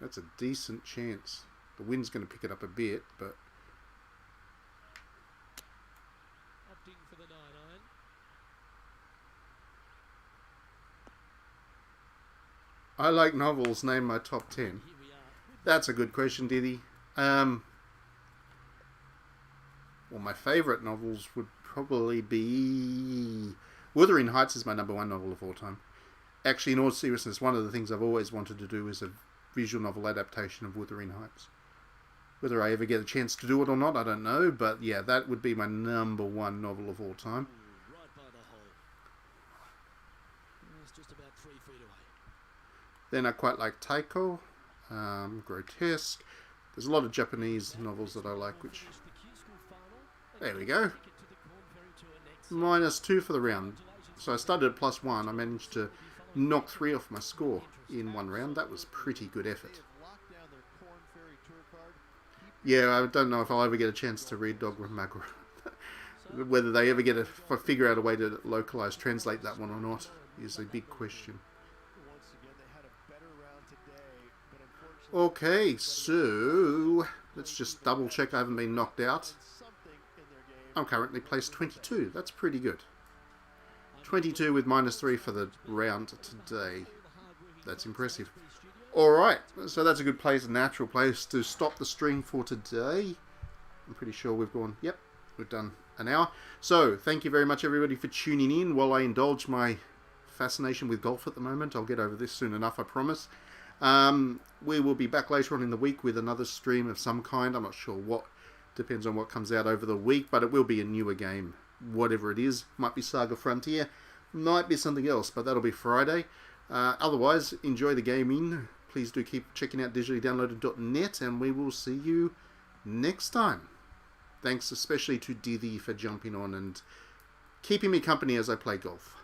That's a decent chance. The wind's going to pick it up a bit, but... Opting for the 9-iron. I like novels. Name my top 10. Here we are. That's a good question, Diddy. Well, my favourite novels would probably be... Wuthering Heights is my #1 novel of all time. Actually, in all seriousness, one of the things I've always wanted to do is a visual novel adaptation of Wuthering Heights. Whether I ever get a chance to do it or not, I don't know. But yeah, that would be my #1 novel of all time. Ooh, right by the hole. It's just about 3 feet away. Then I quite like Taiko, Grotesque. There's a lot of Japanese novels that I like, which... There we go. -2 for the round. So I started at +1. I managed to knock 3 off my score in one round. That was pretty good effort. Yeah, I don't know if I'll ever get a chance to read Dogma Magura. Whether they ever figure out a way to localize, translate that one or not is a big question. Okay, so let's just double check I haven't been knocked out. I'm currently placed 22. That's pretty good. 22 with -3 for the round today. That's impressive. Alright, so that's a good place, a natural place to stop the stream for today. I'm pretty sure we've gone, yep, we've done an hour. So, thank you very much everybody for tuning in while I indulge my fascination with golf at the moment. I'll get over this soon enough, I promise. We will be back later on in the week with another stream of some kind. I'm not sure what. Depends on what comes out over the week, but it will be a newer game. Whatever it is. Might be Saga Frontier. Might be something else, but that'll be Friday. Otherwise, enjoy the gaming. Please do keep checking out digitallydownloaded.net, and we will see you next time. Thanks especially to Diddy for jumping on and keeping me company as I play golf.